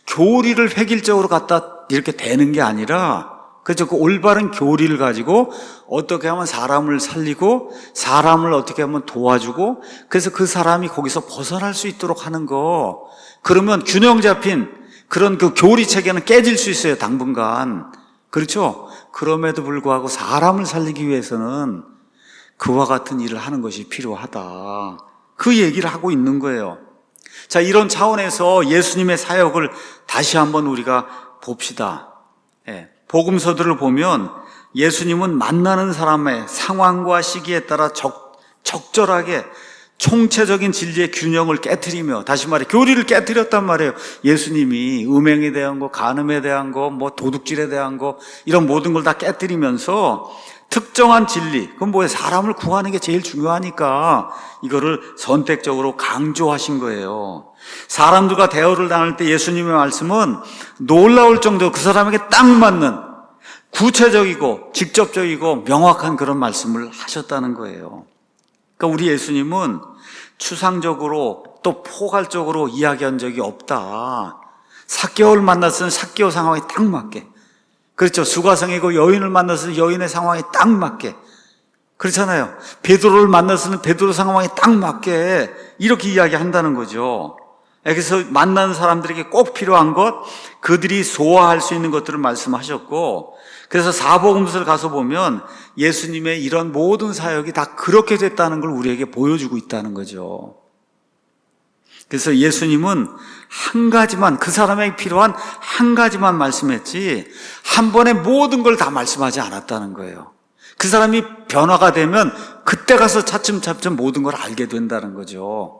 교리를 획일적으로 갖다 이렇게 되는 게 아니라, 그렇죠? 그 올바른 교리를 가지고 어떻게 하면 사람을 살리고 사람을 어떻게 하면 도와주고, 그래서 그 사람이 거기서 벗어날 수 있도록 하는 거. 그러면 균형 잡힌 그런 그 교리 체계는 깨질 수 있어요, 당분간. 그렇죠? 그럼에도 불구하고 사람을 살리기 위해서는 그와 같은 일을 하는 것이 필요하다. 그 얘기를 하고 있는 거예요. 자, 이런 차원에서 예수님의 사역을 다시 한번 우리가 봅시다. 복음서들을 보면 예수님은 만나는 사람의 상황과 시기에 따라 적절하게 총체적인 진리의 균형을 깨트리며, 다시 말해 교리를 깨트렸단 말이에요. 예수님이 음행에 대한 거, 간음에 대한 거, 뭐 도둑질에 대한 거, 이런 모든 걸 다 깨트리면서 특정한 진리, 그건 뭐예요? 사람을 구하는 게 제일 중요하니까 이거를 선택적으로 강조하신 거예요. 사람들과 대화를 나눌 때 예수님의 말씀은 놀라울 정도로 그 사람에게 딱 맞는 구체적이고 직접적이고 명확한 그런 말씀을 하셨다는 거예요. 그러니까 우리 예수님은 추상적으로 또 포괄적으로 이야기한 적이 없다. 삭개오를 만났으면 삭개오 상황에 딱 맞게, 그렇죠? 수가성이고 여인을 만났으면 여인의 상황에 딱 맞게, 그렇잖아요. 베드로를 만났으면 베드로 상황에 딱 맞게 이렇게 이야기한다는 거죠. 그래서 만나는 사람들에게 꼭 필요한 것, 그들이 소화할 수 있는 것들을 말씀하셨고, 그래서 사복음서를 가서 보면 예수님의 이런 모든 사역이 다 그렇게 됐다는 걸 우리에게 보여주고 있다는 거죠. 그래서 예수님은 한 가지만, 그 사람에게 필요한 한 가지만 말씀했지 한 번에 모든 걸 다 말씀하지 않았다는 거예요. 그 사람이 변화가 되면 그때 가서 차츰차츰 모든 걸 알게 된다는 거죠.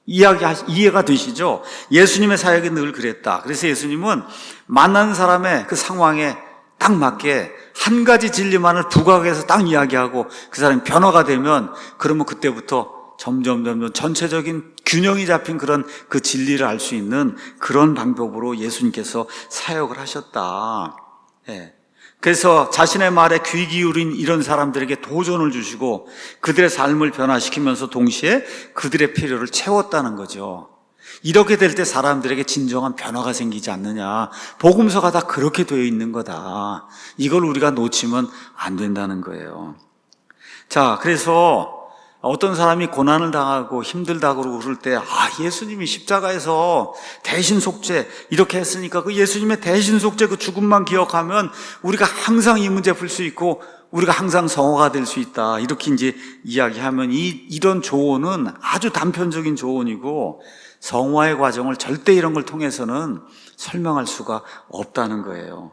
이해가 되시죠? 예수님의 사역이 늘 그랬다. 그래서 예수님은 만나는 사람의 그 상황에 딱 맞게 한 가지 진리만을 부각해서 딱 이야기하고 그 사람이 변화가 되면, 그러면 그때부터 점점 전체적인 균형이 잡힌 그런 그 진리를 알 수 있는 그런 방법으로 예수님께서 사역을 하셨다. 그래서 자신의 말에 귀 기울인 이런 사람들에게 도전을 주시고 그들의 삶을 변화시키면서 동시에 그들의 필요를 채웠다는 거죠. 이렇게 될 때 사람들에게 진정한 변화가 생기지 않느냐. 복음서가 다 그렇게 되어 있는 거다. 이걸 우리가 놓치면 안 된다는 거예요. 자, 그래서 어떤 사람이 고난을 당하고 힘들다고 그럴 때, 예수님이 십자가에서 대신 속죄 이렇게 했으니까 그 예수님의 대신 속죄 그 죽음만 기억하면 우리가 항상 이 문제 풀 수 있고 우리가 항상 성화가 될 수 있다, 이렇게 이제 이야기하면 이런 조언은 아주 단편적인 조언이고 성화의 과정을 절대 이런 걸 통해서는 설명할 수가 없다는 거예요.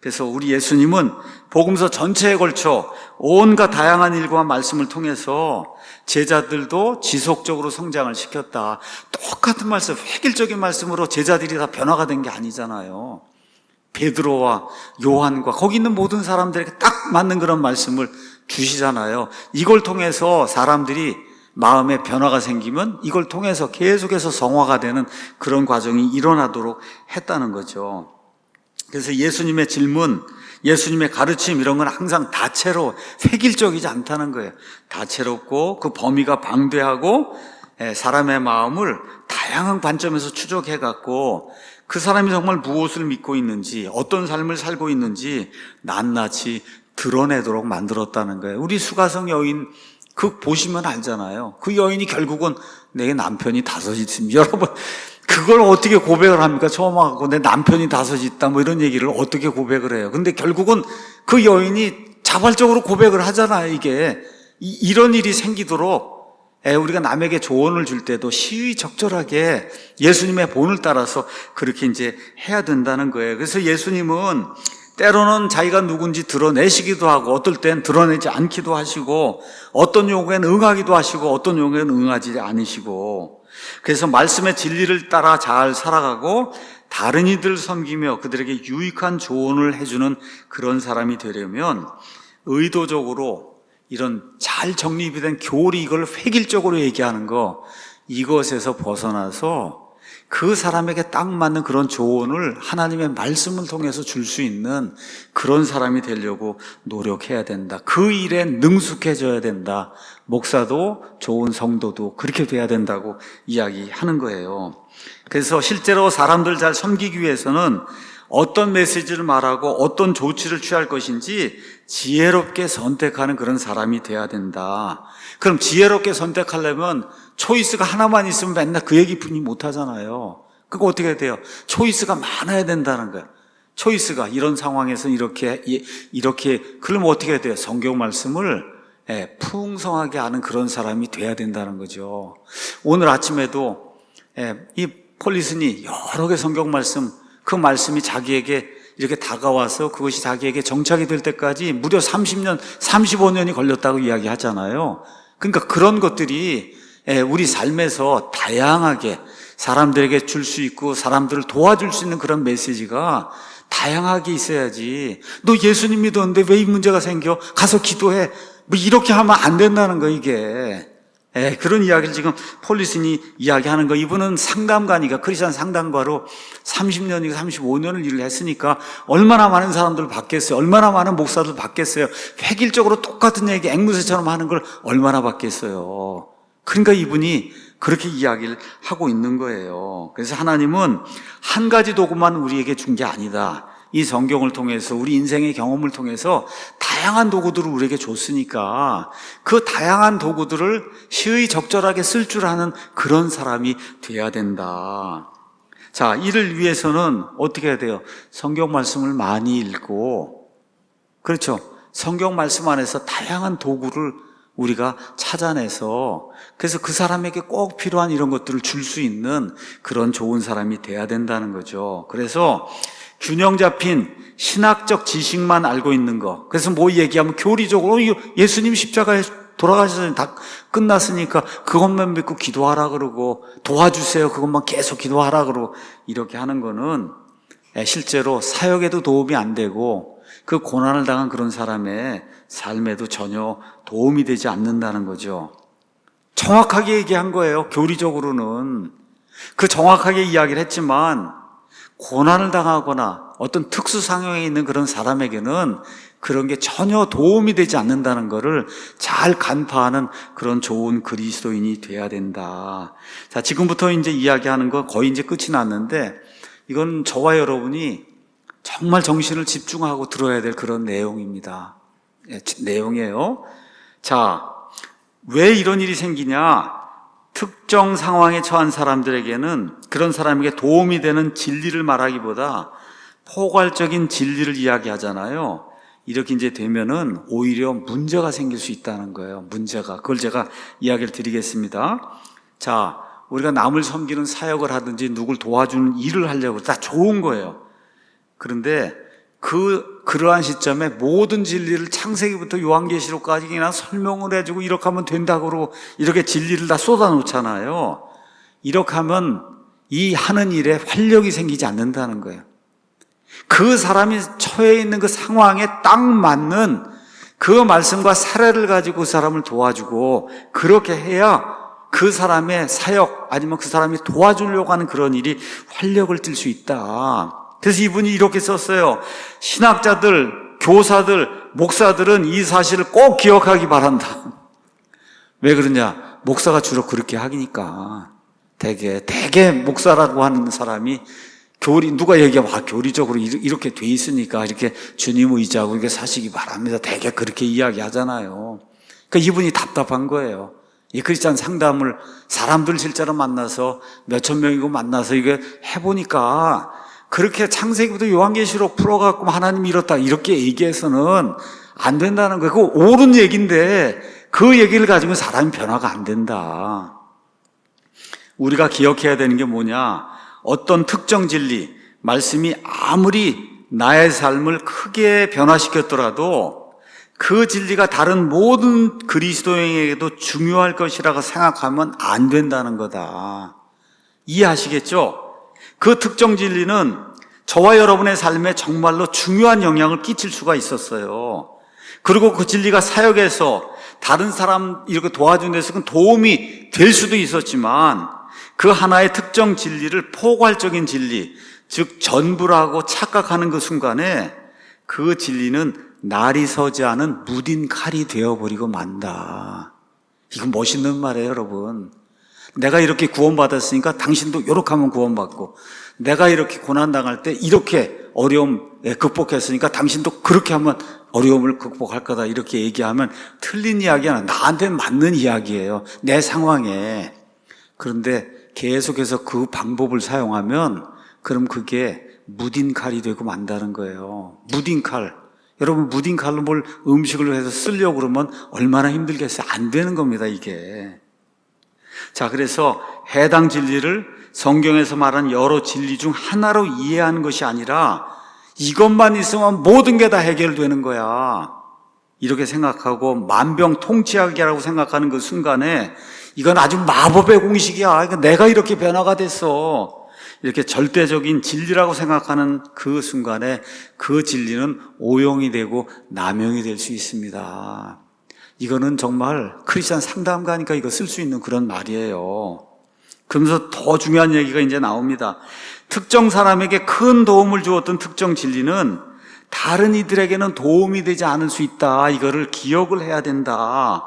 그래서 우리 예수님은 복음서 전체에 걸쳐 온갖 다양한 일과 말씀을 통해서 제자들도 지속적으로 성장을 시켰다. 똑같은 말씀, 획일적인 말씀으로 제자들이 다 변화가 된 게 아니잖아요. 베드로와 요한과 거기 있는 모든 사람들에게 딱 맞는 그런 말씀을 주시잖아요. 이걸 통해서 사람들이 마음에 변화가 생기면 이걸 통해서 계속해서 성화가 되는 그런 과정이 일어나도록 했다는 거죠. 그래서 예수님의 질문, 예수님의 가르침 이런 건 항상 다채로워, 획일적이지 않다는 거예요. 다채롭고 그 범위가 방대하고 사람의 마음을 다양한 관점에서 추적해갖고 그 사람이 정말 무엇을 믿고 있는지, 어떤 삶을 살고 있는지 낱낱이 드러내도록 만들었다는 거예요. 우리 수가성 여인 그 보시면 알잖아요. 그 여인이 결국은 내 남편이 5이 있습니다. 여러분, 그걸 어떻게 고백을 합니까? 처음 와서 내 남편이 5이 있다 뭐 이런 얘기를 어떻게 고백을 해요? 근데 결국은 그 여인이 자발적으로 고백을 하잖아요. 이게 이런 일이 생기도록 우리가 남에게 조언을 줄 때도 시의적절하게 예수님의 본을 따라서 그렇게 이제 해야 된다는 거예요. 그래서 예수님은 때로는 자기가 누군지 드러내시기도 하고 어떨 땐 드러내지 않기도 하시고 어떤 경우에는 응하기도 하시고 어떤 경우에는 응하지 않으시고 그래서 말씀의 진리를 따라 잘 살아가고 다른 이들을 섬기며 그들에게 유익한 조언을 해주는 그런 사람이 되려면 의도적으로 이런 잘 정립이 된 교리 이걸 획일적으로 얘기하는 거 이것에서 벗어나서 그 사람에게 딱 맞는 그런 조언을 하나님의 말씀을 통해서 줄 수 있는 그런 사람이 되려고 노력해야 된다. 그 일에 능숙해져야 된다. 목사도 좋은 성도도 그렇게 돼야 된다고 이야기하는 거예요. 그래서 실제로 사람들 잘 섬기기 위해서는 어떤 메시지를 말하고 어떤 조치를 취할 것인지 지혜롭게 선택하는 그런 사람이 돼야 된다. 그럼 지혜롭게 선택하려면 초이스가 하나만 있으면 맨날 그 얘기뿐이 못하잖아요. 그거 어떻게 돼요? 초이스가 많아야 된다는 거예요. 초이스가 이런 상황에서 이렇게 그러면 어떻게 돼요? 성경 말씀을 풍성하게 아는 그런 사람이 돼야 된다는 거죠. 오늘 아침에도 이 폴리슨이 여러 개 성경 말씀 그 말씀이 자기에게 이렇게 다가와서 그것이 자기에게 정착이 될 때까지 무려 30년, 35년이 걸렸다고 이야기하잖아요. 그러니까 그런 것들이 우리 삶에서 다양하게 사람들에게 줄 수 있고 사람들을 도와줄 수 있는 그런 메시지가 다양하게 있어야지. 너 예수님 믿었는데 왜 이 문제가 생겨? 가서 기도해. 뭐 이렇게 하면 안 된다는 거 이게. 그런 이야기를 지금 폴리슨이 이야기하는 거. 이분은 상담가니까 크리스천 상담가로 30년이고 35년을 일을 했으니까 얼마나 많은 사람들을 받겠어요. 얼마나 많은 목사들 받겠어요. 획일적으로 똑같은 얘기 앵무새처럼 하는 걸 얼마나 받겠어요. 그러니까 이분이 그렇게 이야기를 하고 있는 거예요. 그래서 하나님은 한 가지 도구만 우리에게 준 게 아니다. 이 성경을 통해서 우리 인생의 경험을 통해서 다양한 도구들을 우리에게 줬으니까 그 다양한 도구들을 시의 적절하게 쓸 줄 아는 그런 사람이 돼야 된다. 자, 이를 위해서는 어떻게 해야 돼요? 성경 말씀을 많이 읽고, 그렇죠? 성경 말씀 안에서 다양한 도구를 우리가 찾아내서 그래서 그 사람에게 꼭 필요한 이런 것들을 줄 수 있는 그런 좋은 사람이 돼야 된다는 거죠. 그래서 균형 잡힌 신학적 지식만 알고 있는 거. 그래서 뭐 얘기하면 교리적으로 예수님 십자가에 돌아가셔서 다 끝났으니까 그것만 믿고 기도하라 그러고 도와주세요. 그것만 계속 기도하라 그러고 이렇게 하는 거는 실제로 사역에도 도움이 안 되고 그 고난을 당한 그런 사람의 삶에도 전혀 도움이 되지 않는다는 거죠. 정확하게 얘기한 거예요. 교리적으로는. 그 정확하게 이야기를 했지만 고난을 당하거나 어떤 특수 상황에 있는 그런 사람에게는 그런 게 전혀 도움이 되지 않는다는 것을 잘 간파하는 그런 좋은 그리스도인이 돼야 된다. 자, 지금부터 이제 이야기하는 거 거의 이제 끝이 났는데 이건 저와 여러분이 정말 정신을 집중하고 들어야 될 그런 내용입니다. 내용이에요. 자, 왜 이런 일이 생기냐? 특정 상황에 처한 사람들에게는 그런 사람에게 도움이 되는 진리를 말하기보다 포괄적인 진리를 이야기하잖아요. 이렇게 이제 되면은 오히려 문제가 생길 수 있다는 거예요. 문제가. 그걸 제가 이야기를 드리겠습니다. 자, 우리가 남을 섬기는 사역을 하든지 누굴 도와주는 일을 하려고 다 좋은 거예요. 그런데 그러한 시점에 모든 진리를 창세기부터 요한계시록까지 그냥 설명을 해주고 이렇게 하면 된다고 그러고 이렇게 진리를 다 쏟아놓잖아요. 이렇게 하면 이 하는 일에 활력이 생기지 않는다는 거예요. 그 사람이 처해 있는 그 상황에 딱 맞는 그 말씀과 사례를 가지고 그 사람을 도와주고 그렇게 해야 그 사람의 사역 아니면 그 사람이 도와주려고 하는 그런 일이 활력을 띨 수 있다. 그래서 이분이 이렇게 썼어요. 신학자들, 교사들, 목사들은 이 사실을 꼭 기억하기 바란다. 왜 그러냐? 목사가 주로 그렇게 하니까. 대개 목사라고 하는 사람이 누가 얘기하면 교리적으로 이렇게 돼 있으니까 이렇게 주님 의지하고 이렇게 사시기 바랍니다. 대개 그렇게 이야기하잖아요. 그러니까 이분이 답답한 거예요. 이 크리스찬 상담을 사람들 실제로 만나서 몇천 명이고 만나서 이게 해보니까 그렇게 창세기부터 요한계시록 풀어갖고 하나님이 이렇다 이렇게 얘기해서는 안 된다는 거예요. 그거 옳은 얘기인데 그 얘기를 가지고 사람이 변화가 안 된다. 우리가 기억해야 되는 게 뭐냐? 어떤 특정 진리, 말씀이 아무리 나의 삶을 크게 변화시켰더라도 그 진리가 다른 모든 그리스도인에게도 중요할 것이라고 생각하면 안 된다는 거다. 이해하시겠죠? 그 특정 진리는 저와 여러분의 삶에 정말로 중요한 영향을 끼칠 수가 있었어요. 그리고 그 진리가 사역에서 다른 사람 이렇게 도와주는 데서 도움이 될 수도 있었지만 그 하나의 특정 진리를 포괄적인 진리, 즉 전부라고 착각하는 그 순간에 그 진리는 날이 서지 않은 무딘 칼이 되어버리고 만다. 이건 멋있는 말이에요, 여러분. 내가 이렇게 구원받았으니까 당신도 이렇게 하면 구원받고, 내가 이렇게 고난당할 때 이렇게 어려움 극복했으니까 당신도 그렇게 하면 어려움을 극복할 거다. 이렇게 얘기하면 틀린 이야기야. 나한테는 맞는 이야기예요, 내 상황에. 그런데 계속해서 그 방법을 사용하면 그럼 그게 무딘 칼이 되고 만다는 거예요. 무딘 칼. 여러분, 무딘 칼로 뭘 음식을 해서 쓰려고 그러면 얼마나 힘들겠어요. 안 되는 겁니다, 이게. 자, 그래서 해당 진리를 성경에서 말한 여러 진리 중 하나로 이해하는 것이 아니라 이것만 있으면 모든 게 다 해결되는 거야, 이렇게 생각하고 만병통치약이라고 생각하는 그 순간에 이건 아주 마법의 공식이야, 내가 이렇게 변화가 됐어, 이렇게 절대적인 진리라고 생각하는 그 순간에 그 진리는 오용이 되고 남용이 될 수 있습니다. 이거는 정말 크리스찬 상담가니까 이거 쓸 수 있는 그런 말이에요. 그러면서 더 중요한 얘기가 이제 나옵니다. 특정 사람에게 큰 도움을 주었던 특정 진리는 다른 이들에게는 도움이 되지 않을 수 있다. 이거를 기억을 해야 된다.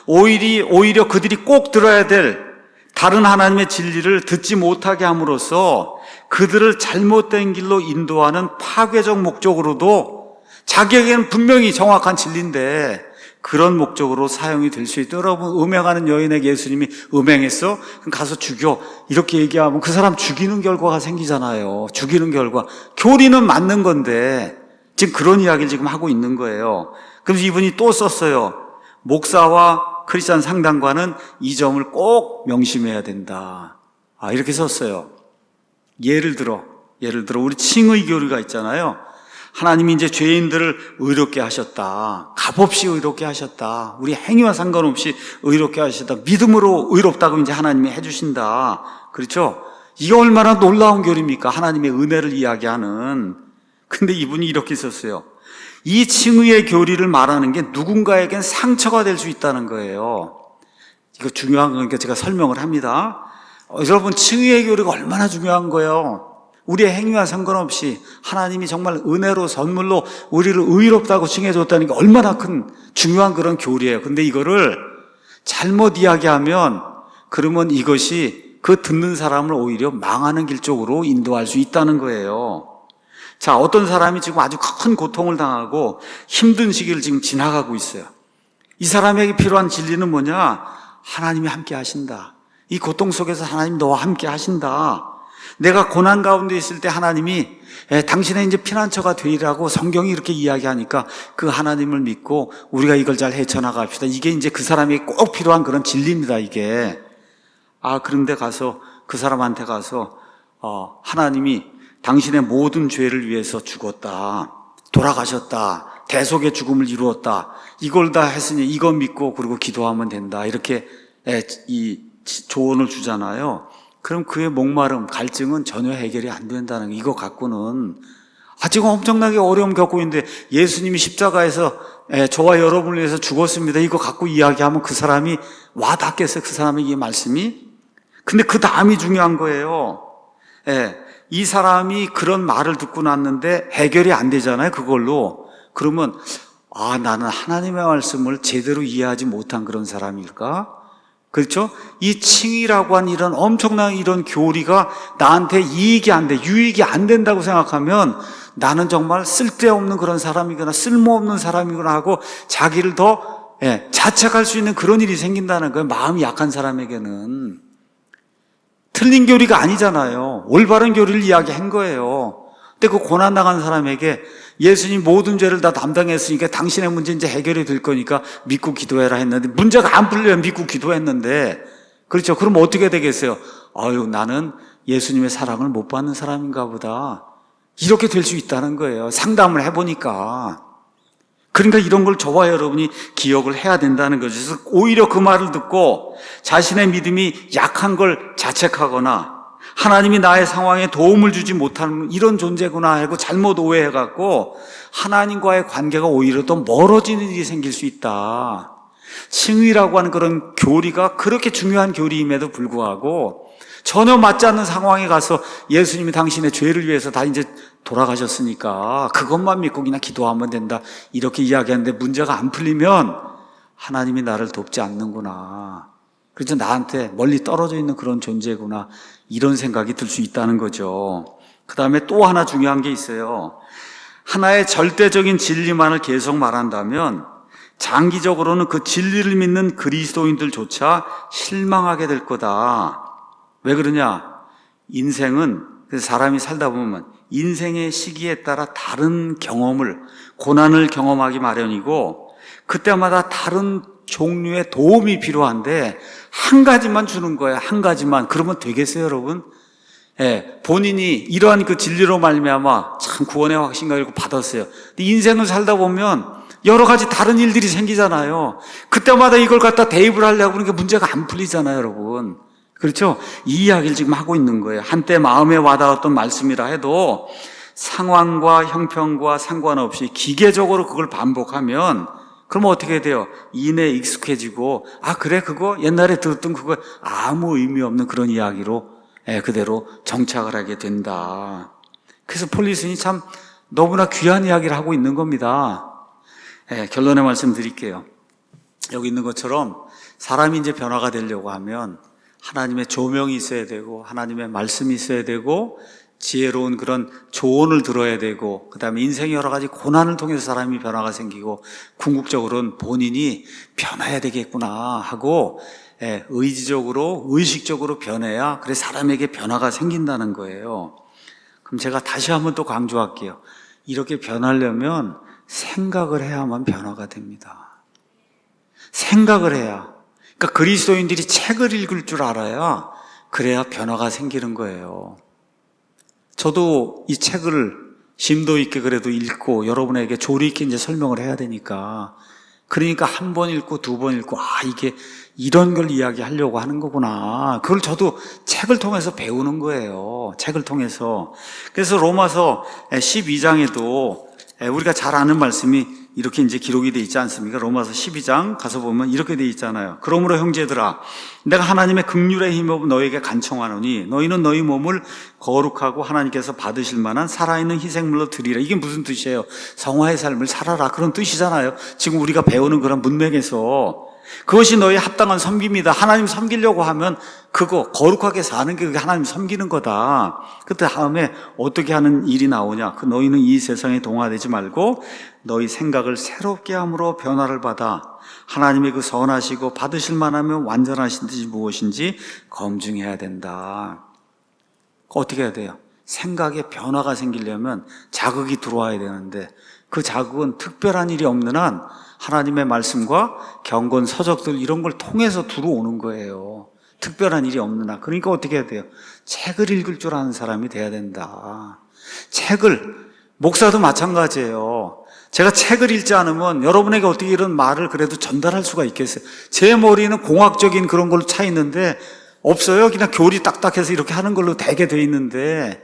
오히려 그들이 꼭 들어야 될 다른 하나님의 진리를 듣지 못하게 함으로써 그들을 잘못된 길로 인도하는 파괴적 목적으로도 자기에게는 분명히 정확한 진리인데 그런 목적으로 사용이 될 수 있다. 여러분, 음행하는 여인에게 예수님이 음행했어? 그럼 가서 죽여. 이렇게 얘기하면 그 사람 죽이는 결과가 생기잖아요. 죽이는 결과. 교리는 맞는 건데 지금 그런 이야기를 지금 하고 있는 거예요. 그래서 이분이 또 썼어요. 목사와 크리스찬 상담가는 이 점을 꼭 명심해야 된다. 이렇게 썼어요. 예를 들어 우리 칭의 교리가 있잖아요. 하나님이 이제 죄인들을 의롭게 하셨다. 값없이 의롭게 하셨다. 우리 행위와 상관없이 의롭게 하셨다. 믿음으로 의롭다고 이제 하나님이 해주신다. 그렇죠? 이게 얼마나 놀라운 교리입니까? 하나님의 은혜를 이야기하는. 근데 이분이 이렇게 썼어요. 이 칭의의 교리를 말하는 게 누군가에겐 상처가 될 수 있다는 거예요. 이거 중요한 거니까 제가 설명을 합니다. 여러분, 칭의의 교리가 얼마나 중요한 거예요. 우리의 행위와 상관없이 하나님이 정말 은혜로 선물로 우리를 의롭다고 칭해줬다는 게 얼마나 큰 중요한 그런 교리예요. 근데 이거를 잘못 이야기하면 그러면 이것이 그 듣는 사람을 오히려 망하는 길 쪽으로 인도할 수 있다는 거예요. 자, 어떤 사람이 지금 아주 큰 고통을 당하고 힘든 시기를 지금 지나가고 있어요. 이 사람에게 필요한 진리는 뭐냐? 하나님이 함께 하신다. 이 고통 속에서 하나님 너와 함께 하신다. 내가 고난 가운데 있을 때 하나님이 당신의 이제 피난처가 되리라고 성경이 이렇게 이야기하니까 그 하나님을 믿고 우리가 이걸 잘 헤쳐나갑시다. 이게 이제 그 사람에게 꼭 필요한 그런 진리입니다, 이게. 그런데 가서 그 사람한테 가서 하나님이 당신의 모든 죄를 위해서 죽었다, 돌아가셨다, 대속의 죽음을 이루었다, 이걸 다 했으니 이거 믿고 그리고 기도하면 된다, 이렇게 이 조언을 주잖아요. 그럼 그의 목마름, 갈증은 전혀 해결이 안 된다는 거. 이거 갖고는 지금 엄청나게 어려움 겪고 있는데 예수님이 십자가에서 저와 여러분을 위해서 죽었습니다, 이거 갖고 이야기하면 그 사람이 와닿겠어요, 그 사람에게 이 말씀이? 근데 그 다음이 중요한 거예요. 이 사람이 그런 말을 듣고 났는데 해결이 안 되잖아요, 그걸로. 그러면 나는 하나님의 말씀을 제대로 이해하지 못한 그런 사람일까? 그렇죠? 이 칭의라고 한 이런 엄청난 이런 교리가 나한테 이익이 안 돼, 유익이 안 된다고 생각하면 나는 정말 쓸데없는 그런 사람이거나 쓸모없는 사람이거나 하고 자기를 더 자책할 수 있는 그런 일이 생긴다는 거예요. 마음이 약한 사람에게는. 틀린 교리가 아니잖아요. 올바른 교리를 이야기한 거예요. 근데 그 고난당한 사람에게 예수님 모든 죄를 다 담당했으니까 당신의 문제 이제 해결이 될 거니까 믿고 기도해라 했는데 문제가 안 풀려요. 믿고 기도했는데. 그렇죠? 그럼 어떻게 되겠어요? 나는 예수님의 사랑을 못 받는 사람인가 보다. 이렇게 될 수 있다는 거예요. 상담을 해보니까. 그러니까 이런 걸 저와 여러분이 기억을 해야 된다는 거죠. 그래서 오히려 그 말을 듣고 자신의 믿음이 약한 걸 자책하거나 하나님이 나의 상황에 도움을 주지 못하는 이런 존재구나 하고 잘못 오해해갖고 하나님과의 관계가 오히려 더 멀어지는 일이 생길 수 있다. 칭의라고 하는 그런 교리가 그렇게 중요한 교리임에도 불구하고 전혀 맞지 않는 상황에 가서 예수님이 당신의 죄를 위해서 다 이제 돌아가셨으니까 그것만 믿고 그냥 기도하면 된다 이렇게 이야기하는데 문제가 안 풀리면 하나님이 나를 돕지 않는구나. 그래서 나한테 멀리 떨어져 있는 그런 존재구나 이런 생각이 들 수 있다는 거죠. 그 다음에 또 하나 중요한 게 있어요. 하나의 절대적인 진리만을 계속 말한다면 장기적으로는 그 진리를 믿는 그리스도인들조차 실망하게 될 거다. 왜 그러냐? 인생은 사람이 살다 보면 인생의 시기에 따라 다른 경험을, 고난을 경험하기 마련이고 그때마다 다른 종류의 도움이 필요한데 한 가지만 주는 거예요. 한 가지만. 그러면 되겠어요, 여러분? 예, 본인이 이러한 그 진리로 말미암아 참 구원의 확신과 이렇게 받았어요. 근데 인생을 살다 보면 여러 가지 다른 일들이 생기잖아요. 그때마다 이걸 갖다 대입을 하려고 그러니까 문제가 안 풀리잖아요, 여러분. 그렇죠? 이 이야기를 지금 하고 있는 거예요. 한때 마음에 와닿았던 말씀이라 해도 상황과 형편과 상관없이 기계적으로 그걸 반복하면 그러면 어떻게 돼요? 이내 익숙해지고 아 그래 그거 옛날에 들었던 그거 아무 의미 없는 그런 이야기로 그대로 정착을 하게 된다. 그래서 폴리슨이 참 너무나 귀한 이야기를 하고 있는 겁니다. 결론의 말씀 드릴게요. 여기 있는 것처럼 사람이 이제 변화가 되려고 하면 하나님의 조명이 있어야 되고 하나님의 말씀이 있어야 되고 지혜로운 그런 조언을 들어야 되고 그 다음에 인생의 여러 가지 고난을 통해서 사람이 변화가 생기고 궁극적으로는 본인이 변해야 되겠구나 하고 의지적으로 의식적으로 변해야 그래 사람에게 변화가 생긴다는 거예요. 그럼 제가 다시 한번 또 강조할게요. 이렇게 변하려면 생각을 해야만 변화가 됩니다. 생각을 해야. 그러니까 그리스도인들이 책을 읽을 줄 알아야 그래야 변화가 생기는 거예요. 저도 이 책을 심도 있게 그래도 읽고 여러분에게 조리 있게 이제 설명을 해야 되니까 그러니까 한 번 읽고 두 번 읽고 아 이게 이런 걸 이야기하려고 하는 거구나. 그걸 저도 책을 통해서 배우는 거예요. 책을 통해서. 그래서 로마서 12장에도 우리가 잘 아는 말씀이 이렇게 이제 기록이 되어 있지 않습니까? 로마서 12장 가서 보면 이렇게 되어 있잖아요. 그러므로 형제들아, 내가 하나님의 긍휼에 힘입어 너희에게 간청하노니 너희는 너희 몸을 거룩하고 하나님께서 받으실 만한 살아있는 희생물로 드리라. 이게 무슨 뜻이에요? 성화의 삶을 살아라. 그런 뜻이잖아요. 지금 우리가 배우는 그런 문맥에서 그것이 너희 합당한 섬깁니다. 하나님 섬기려고 하면 그거 거룩하게 사는 게 하나님 섬기는 거다. 그 다음에 어떻게 하는 일이 나오냐? 그 너희는 이 세상에 동화되지 말고 너희 생각을 새롭게 함으로 변화를 받아 하나님의 그 선하시고 받으실 만하면 완전하신 뜻이 무엇인지 검증해야 된다. 어떻게 해야 돼요? 생각에 변화가 생기려면 자극이 들어와야 되는데 그 자극은 특별한 일이 없는 한 하나님의 말씀과 경건 서적들 이런 걸 통해서 들어오는 거예요. 특별한 일이 없는 한. 그러니까 어떻게 해야 돼요? 책을 읽을 줄 아는 사람이 돼야 된다. 목사도 마찬가지예요. 제가 책을 읽지 않으면 여러분에게 어떻게 이런 말을 그래도 전달할 수가 있겠어요? 제 머리는 공학적인 그런 걸로 차 있는데 없어요. 그냥 교리 딱딱해서 이렇게 하는 걸로 되게 돼 있는데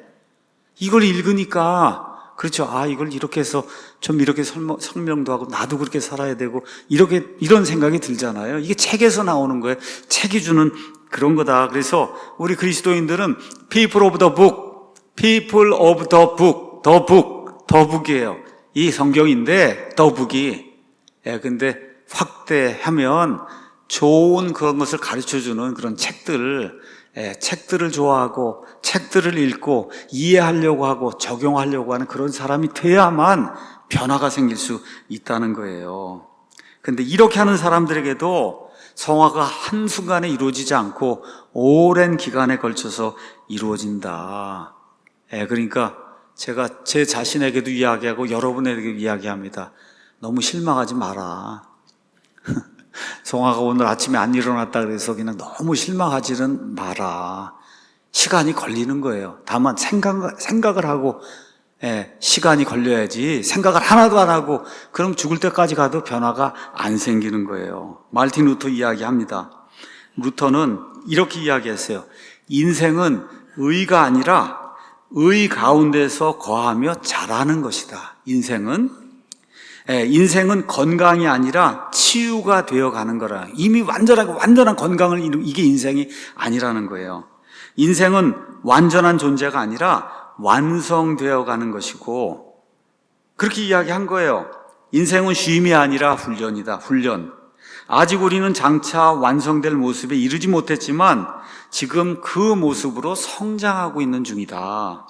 이걸 읽으니까 그렇죠. 아, 이걸 이렇게 해서 좀 이렇게 설명도 하고 나도 그렇게 살아야 되고 이런 생각이 들잖아요. 이게 책에서 나오는 거예요. 책이 주는 그런 거다. 그래서 우리 그리스도인들은 people of the book, the book이에요. 이 성경인데 the book이. 근데 확대하면 좋은 그런 것을 가르쳐주는 그런 책들을 좋아하고 책들을 읽고 이해하려고 하고 적용하려고 하는 그런 사람이 돼야만 변화가 생길 수 있다는 거예요. 그런데 이렇게 하는 사람들에게도 성화가 한순간에 이루어지지 않고 오랜 기간에 걸쳐서 이루어진다. 그러니까 제가 제 자신에게도 이야기하고 여러분에게도 이야기합니다. 너무 실망하지 마라. 성화가 오늘 아침에 안 일어났다 그래서 그냥 너무 실망하지는 마라. 시간이 걸리는 거예요. 다만 생각을 하고 시간이 걸려야지 생각을 하나도 안 하고 그럼 죽을 때까지 가도 변화가 안 생기는 거예요. 마르틴 루터 이야기합니다. 루터는 이렇게 이야기했어요. 인생은 의가 아니라 의 가운데서 거하며 자라는 것이다. 인생은 건강이 아니라 치유가 되어가는 거라. 이미 완전한 건강을 이게 인생이 아니라는 거예요. 인생은 완전한 존재가 아니라 완성되어 가는 것이고, 그렇게 이야기한 거예요. 인생은 쉼이 아니라 훈련이다. 훈련. 아직 우리는 장차 완성될 모습에 이르지 못했지만 지금 그 모습으로 성장하고 있는 중이다.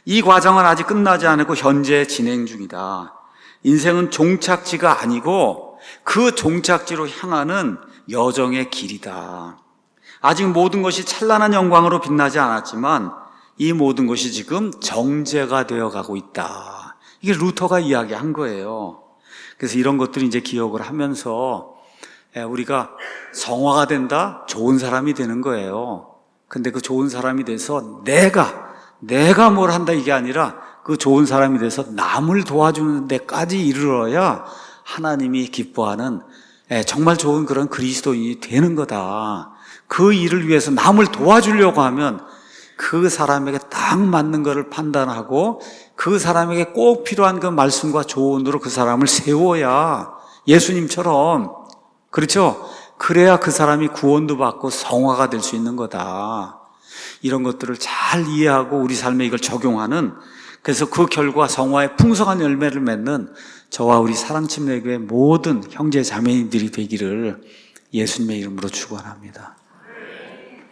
이 과정은 아직 끝나지 않고 현재 진행 중이다. 인생은 종착지가 아니고 그 종착지로 향하는 여정의 길이다. 아직 모든 것이 찬란한 영광으로 빛나지 않았지만 이 모든 것이 지금 정제가 되어 가고 있다. 이게 루터가 이야기한 거예요. 그래서 이런 것들이 이제 기억을 하면서 우리가 성화가 된다? 좋은 사람이 되는 거예요. 근데 그 좋은 사람이 돼서 내가 뭘 한다 이게 아니라 그 좋은 사람이 돼서 남을 도와주는 데까지 이르러야 하나님이 기뻐하는 정말 좋은 그런 그리스도인이 되는 거다. 그 일을 위해서 남을 도와주려고 하면 그 사람에게 딱 맞는 것을 판단하고 그 사람에게 꼭 필요한 그 말씀과 조언으로 그 사람을 세워야, 예수님처럼, 그렇죠? 그래야 그 사람이 구원도 받고 성화가 될 수 있는 거다. 이런 것들을 잘 이해하고 우리 삶에 이걸 적용하는, 그래서 그 결과 성화의 풍성한 열매를 맺는 저와 우리 사랑침례교회 모든 형제 자매님들이 되기를 예수님의 이름으로 축원합니다.